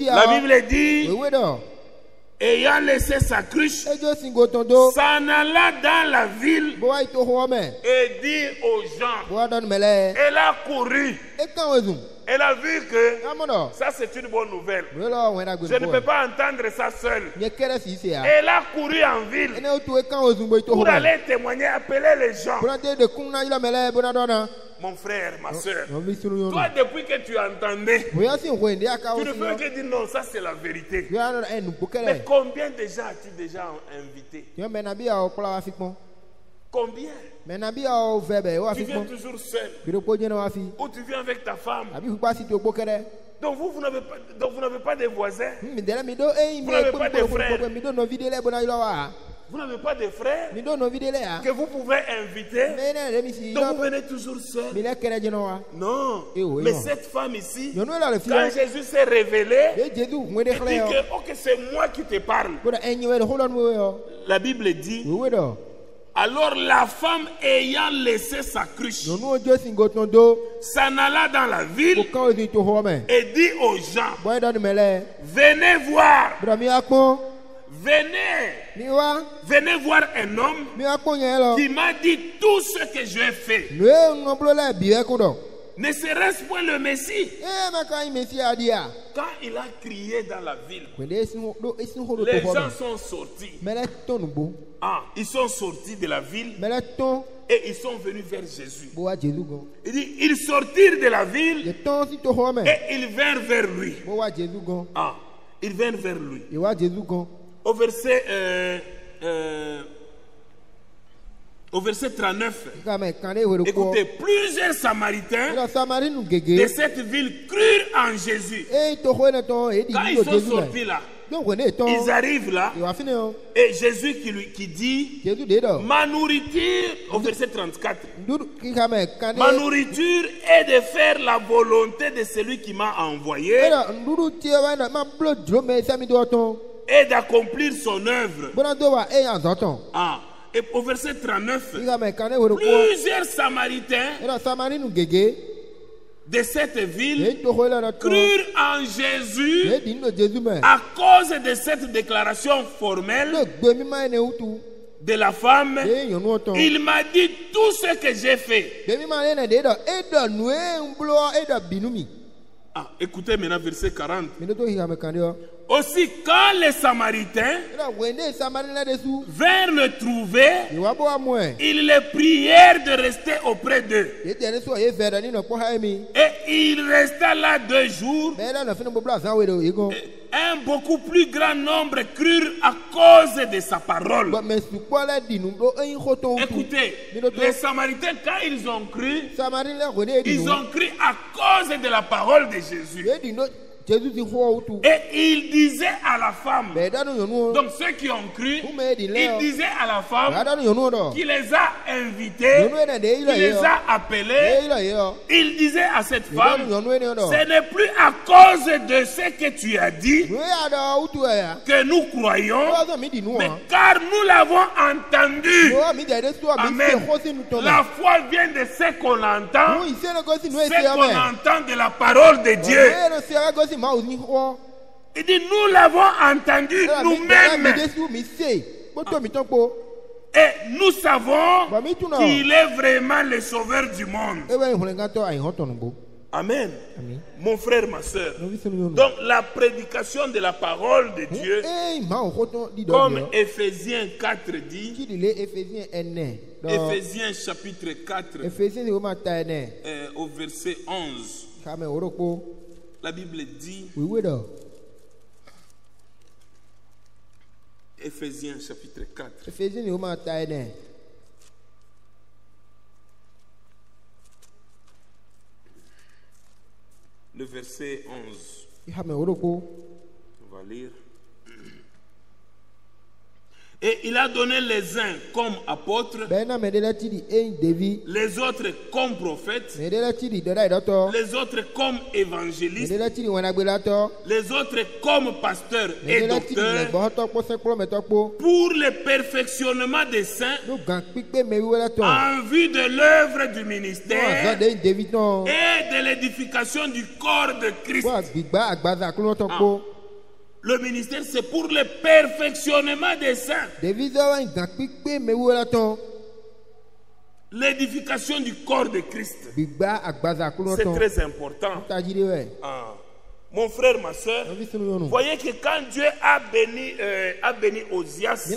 la Bible dit, ayant laissé sa cruche, s'en alla dans la ville et dit aux gens, elle a couru. Elle a vu que ça c'est une bonne nouvelle. Je ne peux pas entendre ça seule. Elle a couru en ville pour aller témoigner, appeler les gens. Mon frère, ma soeur, toi depuis que tu entendais, tu ne peux que dire non, ça c'est la vérité. Mais combien de gens as-tu déjà invité? Combien? Tu viens toujours seul. Ou tu viens avec ta femme. Donc vous n'avez pas de voisins. Vous n'avez pas de frères. Vous n'avez pas de frères que vous pouvez inviter. Donc vous venez toujours seul. Non. Mais cette femme ici, quand Jésus s'est révélé, il dit que okay, c'est moi qui te parle. La Bible dit, alors la femme ayant laissé sa cruche s'en alla dans la ville et dit aux gens, venez voir. Venez voir un homme qui m'a dit tout ce que j'ai fait. Ne serait-ce point le Messie? Quand il a crié dans la ville, les gens sont sortis. Ils sont sortis de la ville et ils sont venus vers Jésus. Il dit, ils sortirent de la ville et ils vinrent vers lui. Ils vinrent vers lui. Au verset 39, écoutez, plusieurs Samaritains de cette ville crurent en Jésus. Quand ils sont sortis là, ils arrivent là, et Jésus qui dit, ma nourriture, au verset 34, ma nourriture est de faire la volonté de celui qui m'a envoyé et d'accomplir son œuvre. Et au verset 39, plusieurs Samaritains de cette ville crurent en Jésus à cause de cette déclaration formelle de la femme. Il m'a dit tout ce que j'ai fait. Écoutez maintenant verset 40. Aussi, quand les Samaritains vinrent le trouver, ils les prièrent de rester auprès d'eux. Et il resta là 2 jours. Un beaucoup plus grand nombre crurent à cause de sa parole. Écoutez, les Samaritains, quand ils ont cru à cause de la parole de Jésus. Et il disait à la femme, donc ceux qui ont cru, il disait à la femme qui les a invités, qui les a appelés, il disait à cette femme, ce n'est plus à cause de ce que tu as dit que nous croyons, mais car nous l'avons entendu. Amen. La foi vient de ce qu'on entend, ce qu'on entend de la parole de Dieu. Il dit, nous l'avons entendu nous-mêmes. Et nous savons qu'il est vraiment le sauveur du monde. Amen. Mon frère, ma soeur. Donc la prédication de la parole de Dieu, comme Ephésiens 4 dit, Ephésiens chapitre 4, au verset 11. La Bible dit, Ephésiens chapitre 4, le verset 11. On va lire. Et il a donné les uns comme apôtres, les autres comme prophètes, les autres comme évangélistes, les autres comme pasteurs et docteurs, pour le perfectionnement des saints, en vue de l'œuvre du ministère et de l'édification du corps de Christ. Le ministère, c'est pour le perfectionnement des saints. L'édification du corps de Christ. C'est très important. Mon frère, ma soeur, voyez que quand Dieu a béni Osias,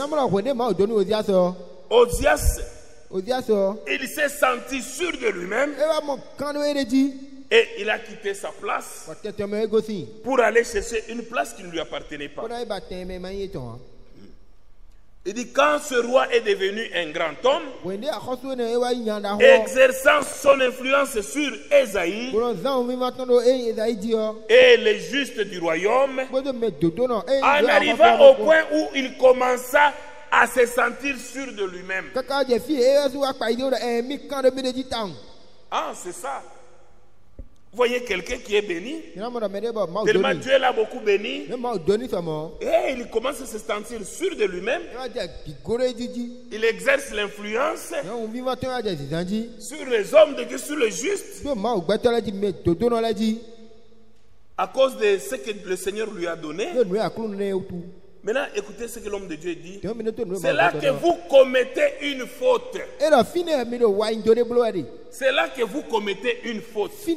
il s'est senti sûr de lui-même. Et il a quitté sa place pour aller chercher une place qui ne lui appartenait pas. Il dit, quand ce roi est devenu un grand homme, exerçant son influence sur Ésaïe et les justes du royaume, en arrivant au point où il commença à se sentir sûr de lui-même. Ah, c'est ça. Vous voyez quelqu'un qui est béni, tellement Dieu l'a beaucoup béni, et il commence à se sentir sûr de lui-même. Il exerce l'influence sur les hommes de Dieu, sur les justes, à cause de ce que le Seigneur lui a donné. Maintenant, écoutez ce que l'homme de Dieu dit. C'est là que vous commettez une faute. C'est là que vous commettez une faute. Quand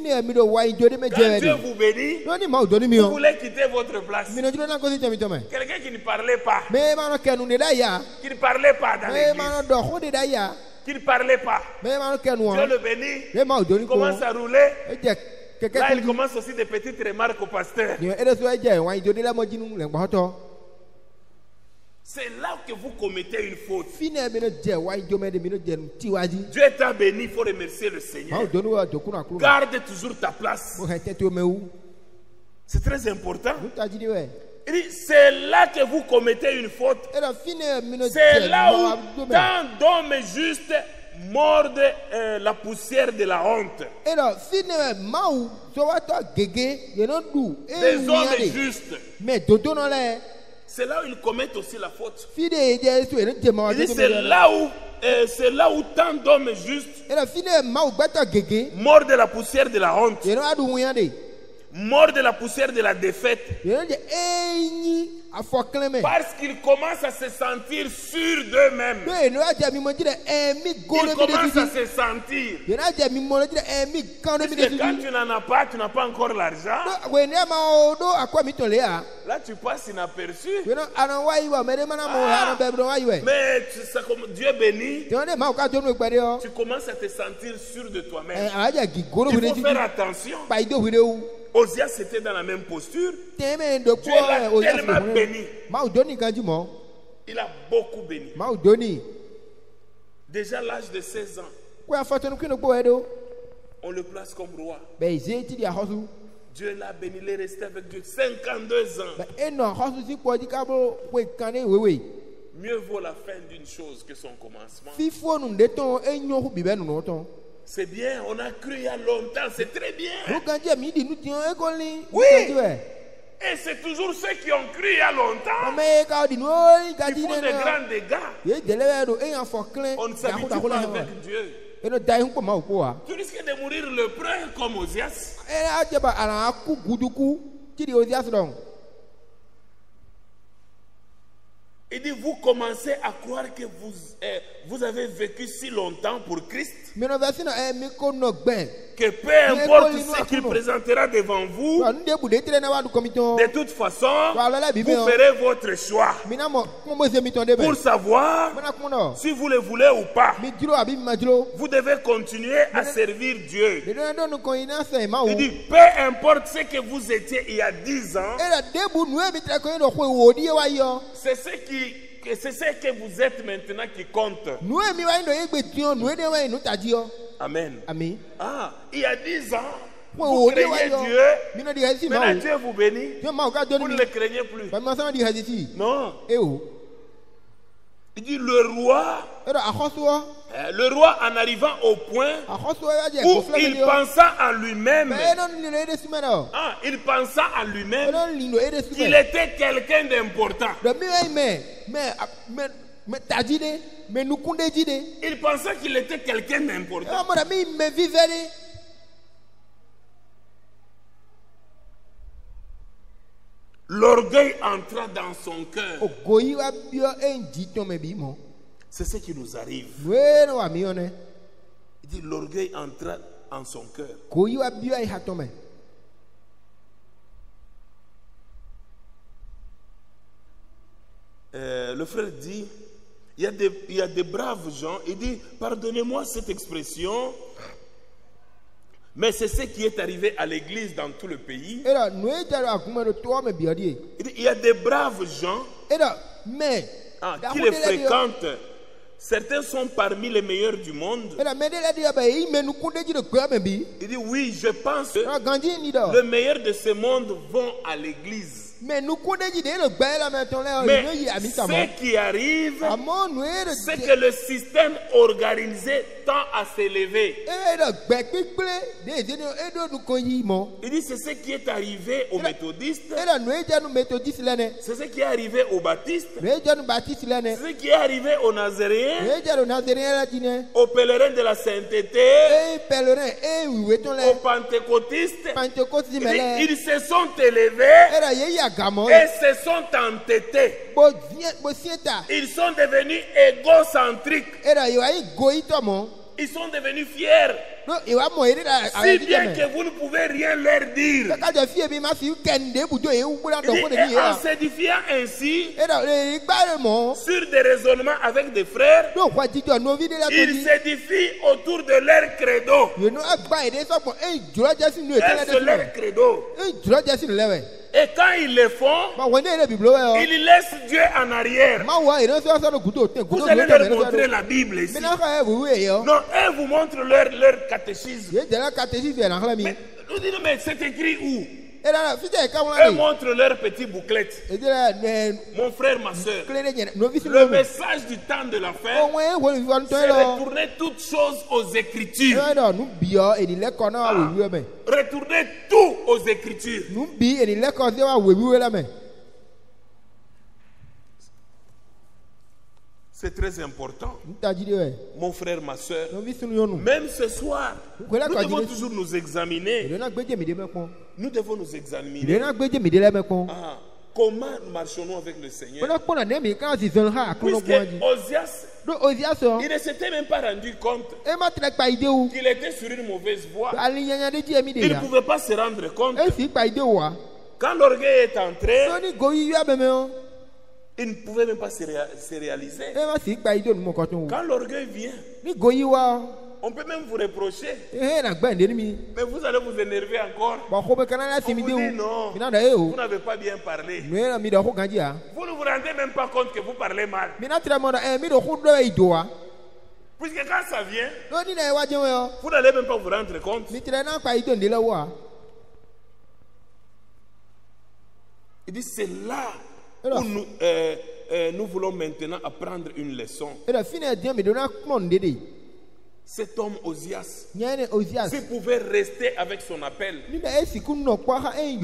Dieu vous bénit, vous voulez quitter votre place. Quelqu'un qui ne parlait pas, qui ne parlait pas dans l'église, qui ne parlait pas, Dieu le bénit, il commence à rouler. Là, il commence aussi des petites remarques au pasteur. C'est là que vous commettez une faute. Dieu t'a béni, il faut remercier le Seigneur. Garde toujours ta place. C'est très important. C'est là que vous commettez une faute. C'est là où tant d'hommes justes mordent la poussière de la honte. Des hommes justes. C'est là où ils commettent aussi la faute. Il dit, c'est là où tant d'hommes justes mordent la poussière de la honte. mord de la poussière de la défaite. Parce qu'ils commencent à se sentir sûrs d'eux-mêmes. Ils commencent à se sentir. Parce que quand tu n'en as pas, tu n'as pas encore l'argent. Là, tu passes inaperçu. Mais Dieu bénit. Tu commences à te sentir sûr de toi-même. Il faut faire attention. Osias était dans la même posture. Dieu l'a tellement béni. Il a beaucoup béni. Déjà à l'âge de 16 ans, on le place comme roi. Dieu l'a béni, il est resté avec Dieu 52 ans. Mieux vaut la fin d'une chose que son commencement. C'est bien, on a cru il y a longtemps, c'est très bien. Oui. Et c'est toujours ceux qui ont cru il y a longtemps qui font de grands dégâts. On ne s'habitue pas avec Dieu. Tu risques de mourir lépreux comme Osias. Il dit, vous commencez à croire que vous avez vécu si longtemps pour Christ que peu importe ce qu'il présentera devant vous, de toute façon, vous ferez votre choix pour savoir si vous le voulez ou pas. Vous devez continuer à servir Dieu. Il dit, peu importe ce que vous étiez il y a 10 ans, c'est ce que vous êtes maintenant qui compte. Amen. Ah, il y a 10 ans, vous craignez Dieu. Maintenant Dieu vous bénit. Vous ne le craignez plus. Non. Il dit le roi en arrivant au point où il pensa à lui-même. Il pensa à lui-même qu'il était quelqu'un d'important. Il pensait qu'il était quelqu'un d'important. L'orgueil entra dans son cœur. C'est ce qui nous arrive. Il dit l'orgueil entra en son cœur. Le frère dit, il y a des braves gens. Il dit, pardonnez-moi cette expression, mais c'est ce qui est arrivé à l'église dans tout le pays. Il dit, il y a des braves gens qui les fréquentent. Certains sont parmi les meilleurs du monde. Il dit, oui, je pense que le meilleur de ce monde vont à l'église. Mais ce qui arrive, c'est que le système organisé tend à s'élever. Il dit, c'est ce qui est arrivé aux méthodistes, c'est ce qui est arrivé aux baptistes, c'est ce qui est arrivé aux nazaréens, aux pèlerins de la sainteté, aux pentecôtistes. Ils se sont élevés et se sont entêtés. Ils sont devenus égocentriques. Ils sont devenus fiers. Si bien que vous ne pouvez rien leur dire. Et en s'édifiant ainsi sur des raisonnements avec des frères, ils s'édifient autour de leur credo. C'est leur credo. Et quand ils le font, ils laissent Dieu en arrière. Vous allez leur montrer la Bible ici. Non, eux vous montrent leur catéchisme. Mais, nous disons, mais c'est écrit où? Eux montrent leur petit bouclette. Mon frère, ma soeur, le message du temps de la fin, c'est retourner toutes choses aux Écritures. Retourner tout aux Écritures. C'est très important. Mon frère, ma soeur, même ce soir, nous devons toujours nous examiner. Nous devons nous examiner. Comment marchons-nous avec le Seigneur? Puisque Ozias, il ne s'était même pas rendu compte qu'il était sur une mauvaise voie. Il ne pouvait pas se rendre compte. Quand l'orgueil est entré, il ne pouvait même pas se réaliser. Quand l'orgueil vient, on peut même vous reprocher. Mais vous allez vous énerver encore. On vous dit non, vous n'avez pas bien parlé. Vous ne vous rendez même pas compte que vous parlez mal. Puisque quand ça vient, vous n'allez même pas vous rendre compte. Il dit c'est là où nous voulons maintenant apprendre une leçon. Cet homme Ozias, s'il pouvait rester avec son appel, il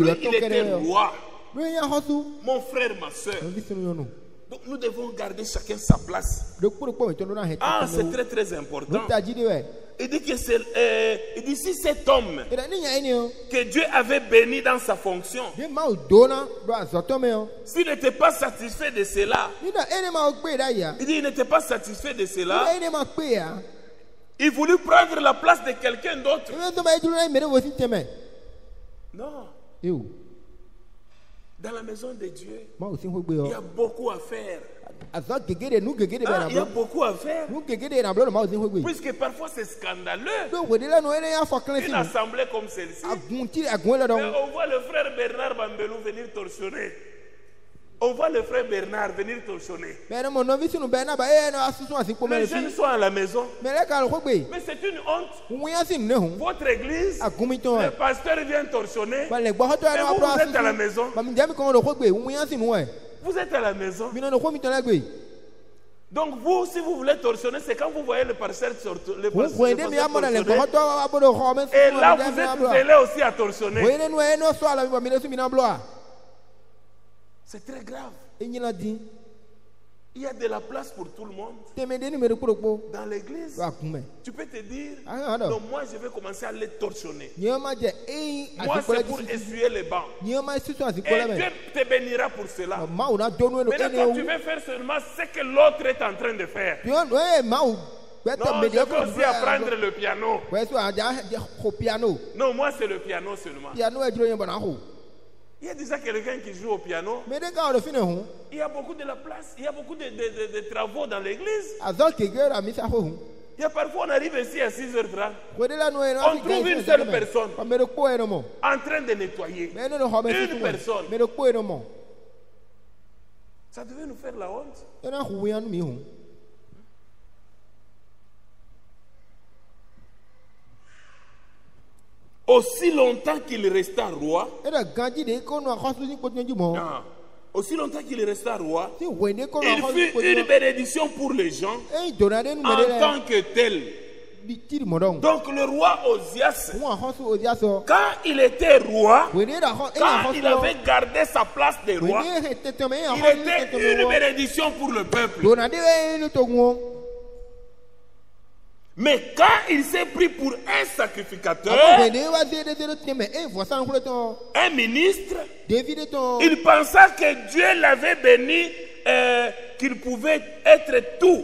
était roi. Mon frère, ma soeur. Donc nous devons garder chacun sa place. Ah, c'est très très important. Il dit que il dit si cet homme que Dieu avait béni dans sa fonction, s'il n'était pas satisfait de cela, il dit il n'était pas satisfait de cela, il voulut prendre la place de quelqu'un d'autre. Non. Dans la maison de Dieu, il y a beaucoup à faire. Il y a beaucoup à faire. Puisque parfois c'est scandaleux. Une assemblée comme celle-ci. On voit le frère Bernard Bambelou venir torsionner. On voit le frère Bernard venir torsionner. Les jeunes sont à la maison. Mais c'est une honte. Votre église, le pasteur vient torsionner. Et vous êtes à la maison. Vous êtes à la maison. Donc vous, si vous voulez torsionner, c'est quand vous voyez le pasteur torsionner. Et là, vous êtes zélé aussi à torsionner. C'est très grave. Il y a de la place pour tout le monde. Dans l'église, tu peux te dire, non, moi je vais commencer à les torsionner. Moi c'est pour essuyer les bancs. Et Dieu te bénira pour cela. Mais quand tu veux faire seulement ce que l'autre est en train de faire. Non, je veux aussi apprendre le piano. Non, moi c'est le piano seulement. Il y a déjà quelqu'un qui joue au piano. Il y a beaucoup de la place. Il y a beaucoup de travaux dans l'église. Il y a parfois on arrive ici à 6h30. On trouve une seule personne en train de nettoyer. Une personne. Ça devait nous faire la honte. Aussi longtemps qu'il resta roi, aussi longtemps qu'il resta roi, il fut une bénédiction pour les gens en tant que tel. Donc le roi Ozias, quand il était roi, quand il avait gardé sa place de roi, il était une bénédiction pour le peuple. Mais quand il s'est pris pour un sacrificateur, un ministre, il pensa que Dieu l'avait béni, qu'il pouvait être tout.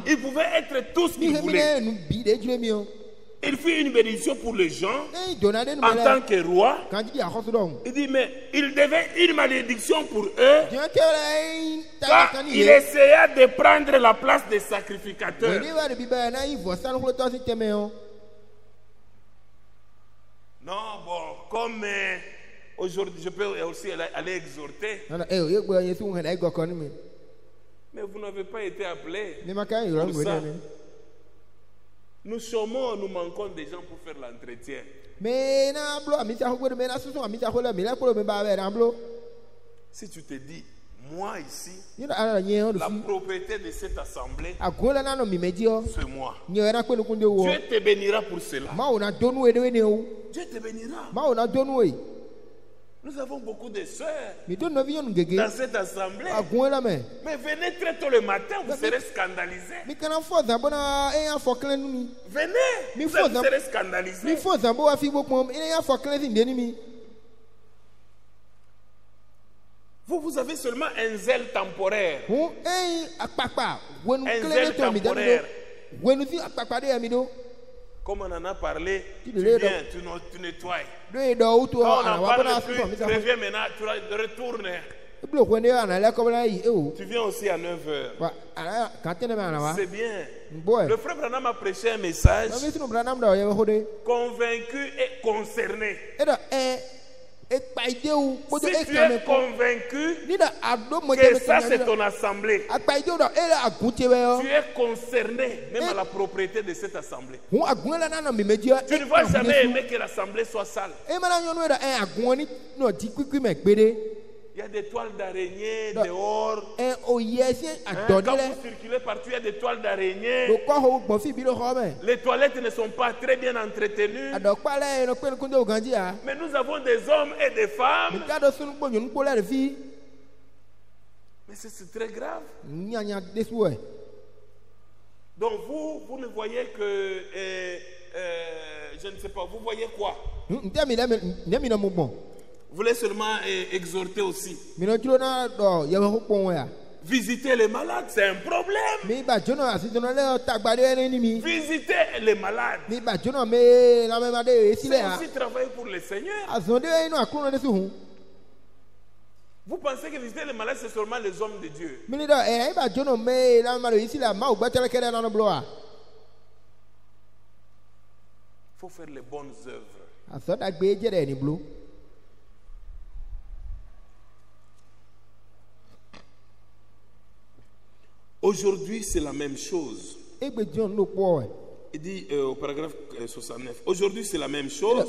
Il pouvait être tout ce qu'il voulait. Il fit une bénédiction pour les gens en tant que roi. Il dit, mais il devait une malédiction pour eux quand il essaya de prendre la place des sacrificateurs. Non, bon, comme aujourd'hui, je peux aussi aller exhorter. Mais vous n'avez pas été appelé pour ça. Nous chômons, nous manquons des gens pour faire l'entretien. Si tu te dis, moi ici, la propriété de cette assemblée, c'est moi. Dieu te bénira pour cela. Dieu te bénira. Nous avons beaucoup de sœurs dans cette assemblée. Mais venez très tôt le matin, vous serez scandalisés. Venez, vous serez scandalisés. Vous avez seulement un zèle temporaire. Un zèle temporaire. Comme on en a parlé, tu viens, tu nettoies. Quand on en parle plus, tu reviens maintenant, tu retournes. Tu viens aussi à 9h. C'est bien. Le frère Branham a prêché un message convaincu et concerné. Si tu es convaincu que ça c'est ton assemblée, tu es concerné même à la propriété de cette assemblée. Tu ne vas jamais aimer que l'assemblée soit sale. Il y a des toiles d'araignée dehors. Quand vous circulez partout, il y a des toiles d'araignée. Les toilettes ne sont pas très bien entretenues. Mais nous avons des hommes et des femmes. Mais c'est très grave. Donc vous ne voyez que, je ne sais pas, vous voyez quoi? Vous voulez seulement exhorter aussi. Visiter les malades, c'est un problème. Visiter les malades, c'est aussi travailler pour le Seigneur. Vous pensez que visiter les malades, c'est seulement les hommes de Dieu. Il faut faire les bonnes œuvres. Aujourd'hui, c'est la même chose. Il dit au paragraphe 69, aujourd'hui, c'est la même chose.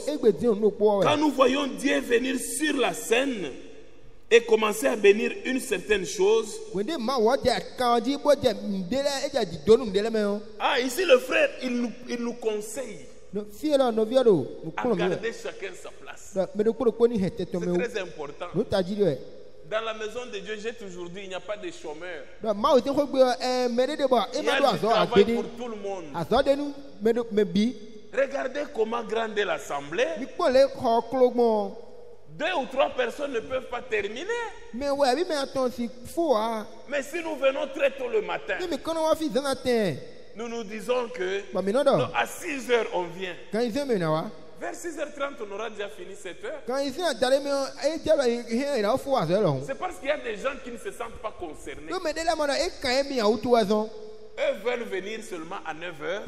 Quand nous voyons Dieu venir sur la scène et commencer à bénir une certaine chose. Ah, ici, le frère, il nous conseille à garder chacun sa place. C'est très important. Dans la maison de Dieu, j'ai toujours dit, il n'y a pas de chômeurs. Il y a du travail pour tout le monde. Regardez comment grande est l'assemblée. 2 ou 3 personnes ne peuvent pas terminer. Mais si nous venons très tôt le matin, nous nous disons que à 6h on vient. Vers 6h30, on aura déjà fini 7h. C'est parce qu'il y a des gens qui ne se sentent pas concernés. Eux veulent venir seulement à 9h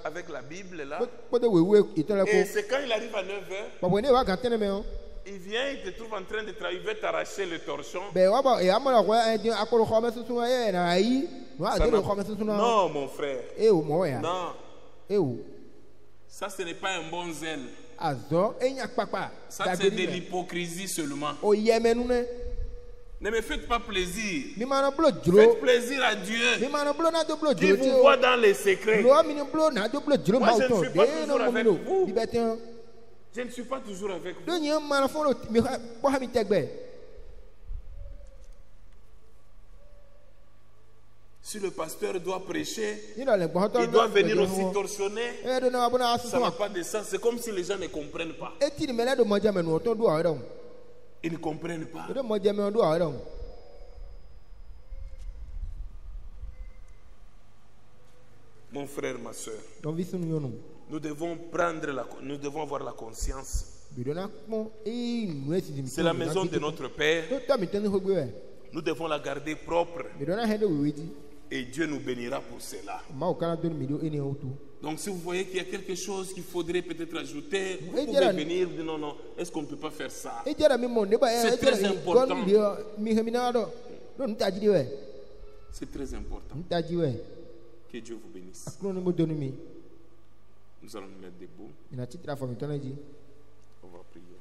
avec la Bible là. Et c'est quand il arrive à 9h, il vient, il te trouve en train de travailler, il veut t'arracher le torchon. Non, mon frère. Non. Ça, ce n'est pas un bon zèle. Ça, c'est de l'hypocrisie seulement. Ne me faites pas plaisir. Faites plaisir à Dieu qui vous voit dans les secrets. Moi, je ne suis pas toujours avec vous. Je ne suis pas toujours avec vous. Si le pasteur doit prêcher, il doit venir aussi torsionner. Ça n'a pas de sens. C'est comme si les gens ne comprennent pas. Ils ne comprennent pas. Mon frère, ma soeur, nous devons avoir la conscience. C'est la maison de notre Père. Nous devons la garder propre. Et Dieu nous bénira pour cela. Donc si vous voyez qu'il y a quelque chose qu'il faudrait peut-être ajouter, vous pouvez venir dire non, est-ce qu'on ne peut pas faire ça? C'est très important. C'est très important. Que Dieu vous bénisse. Nous allons nous mettre debout. On va prier.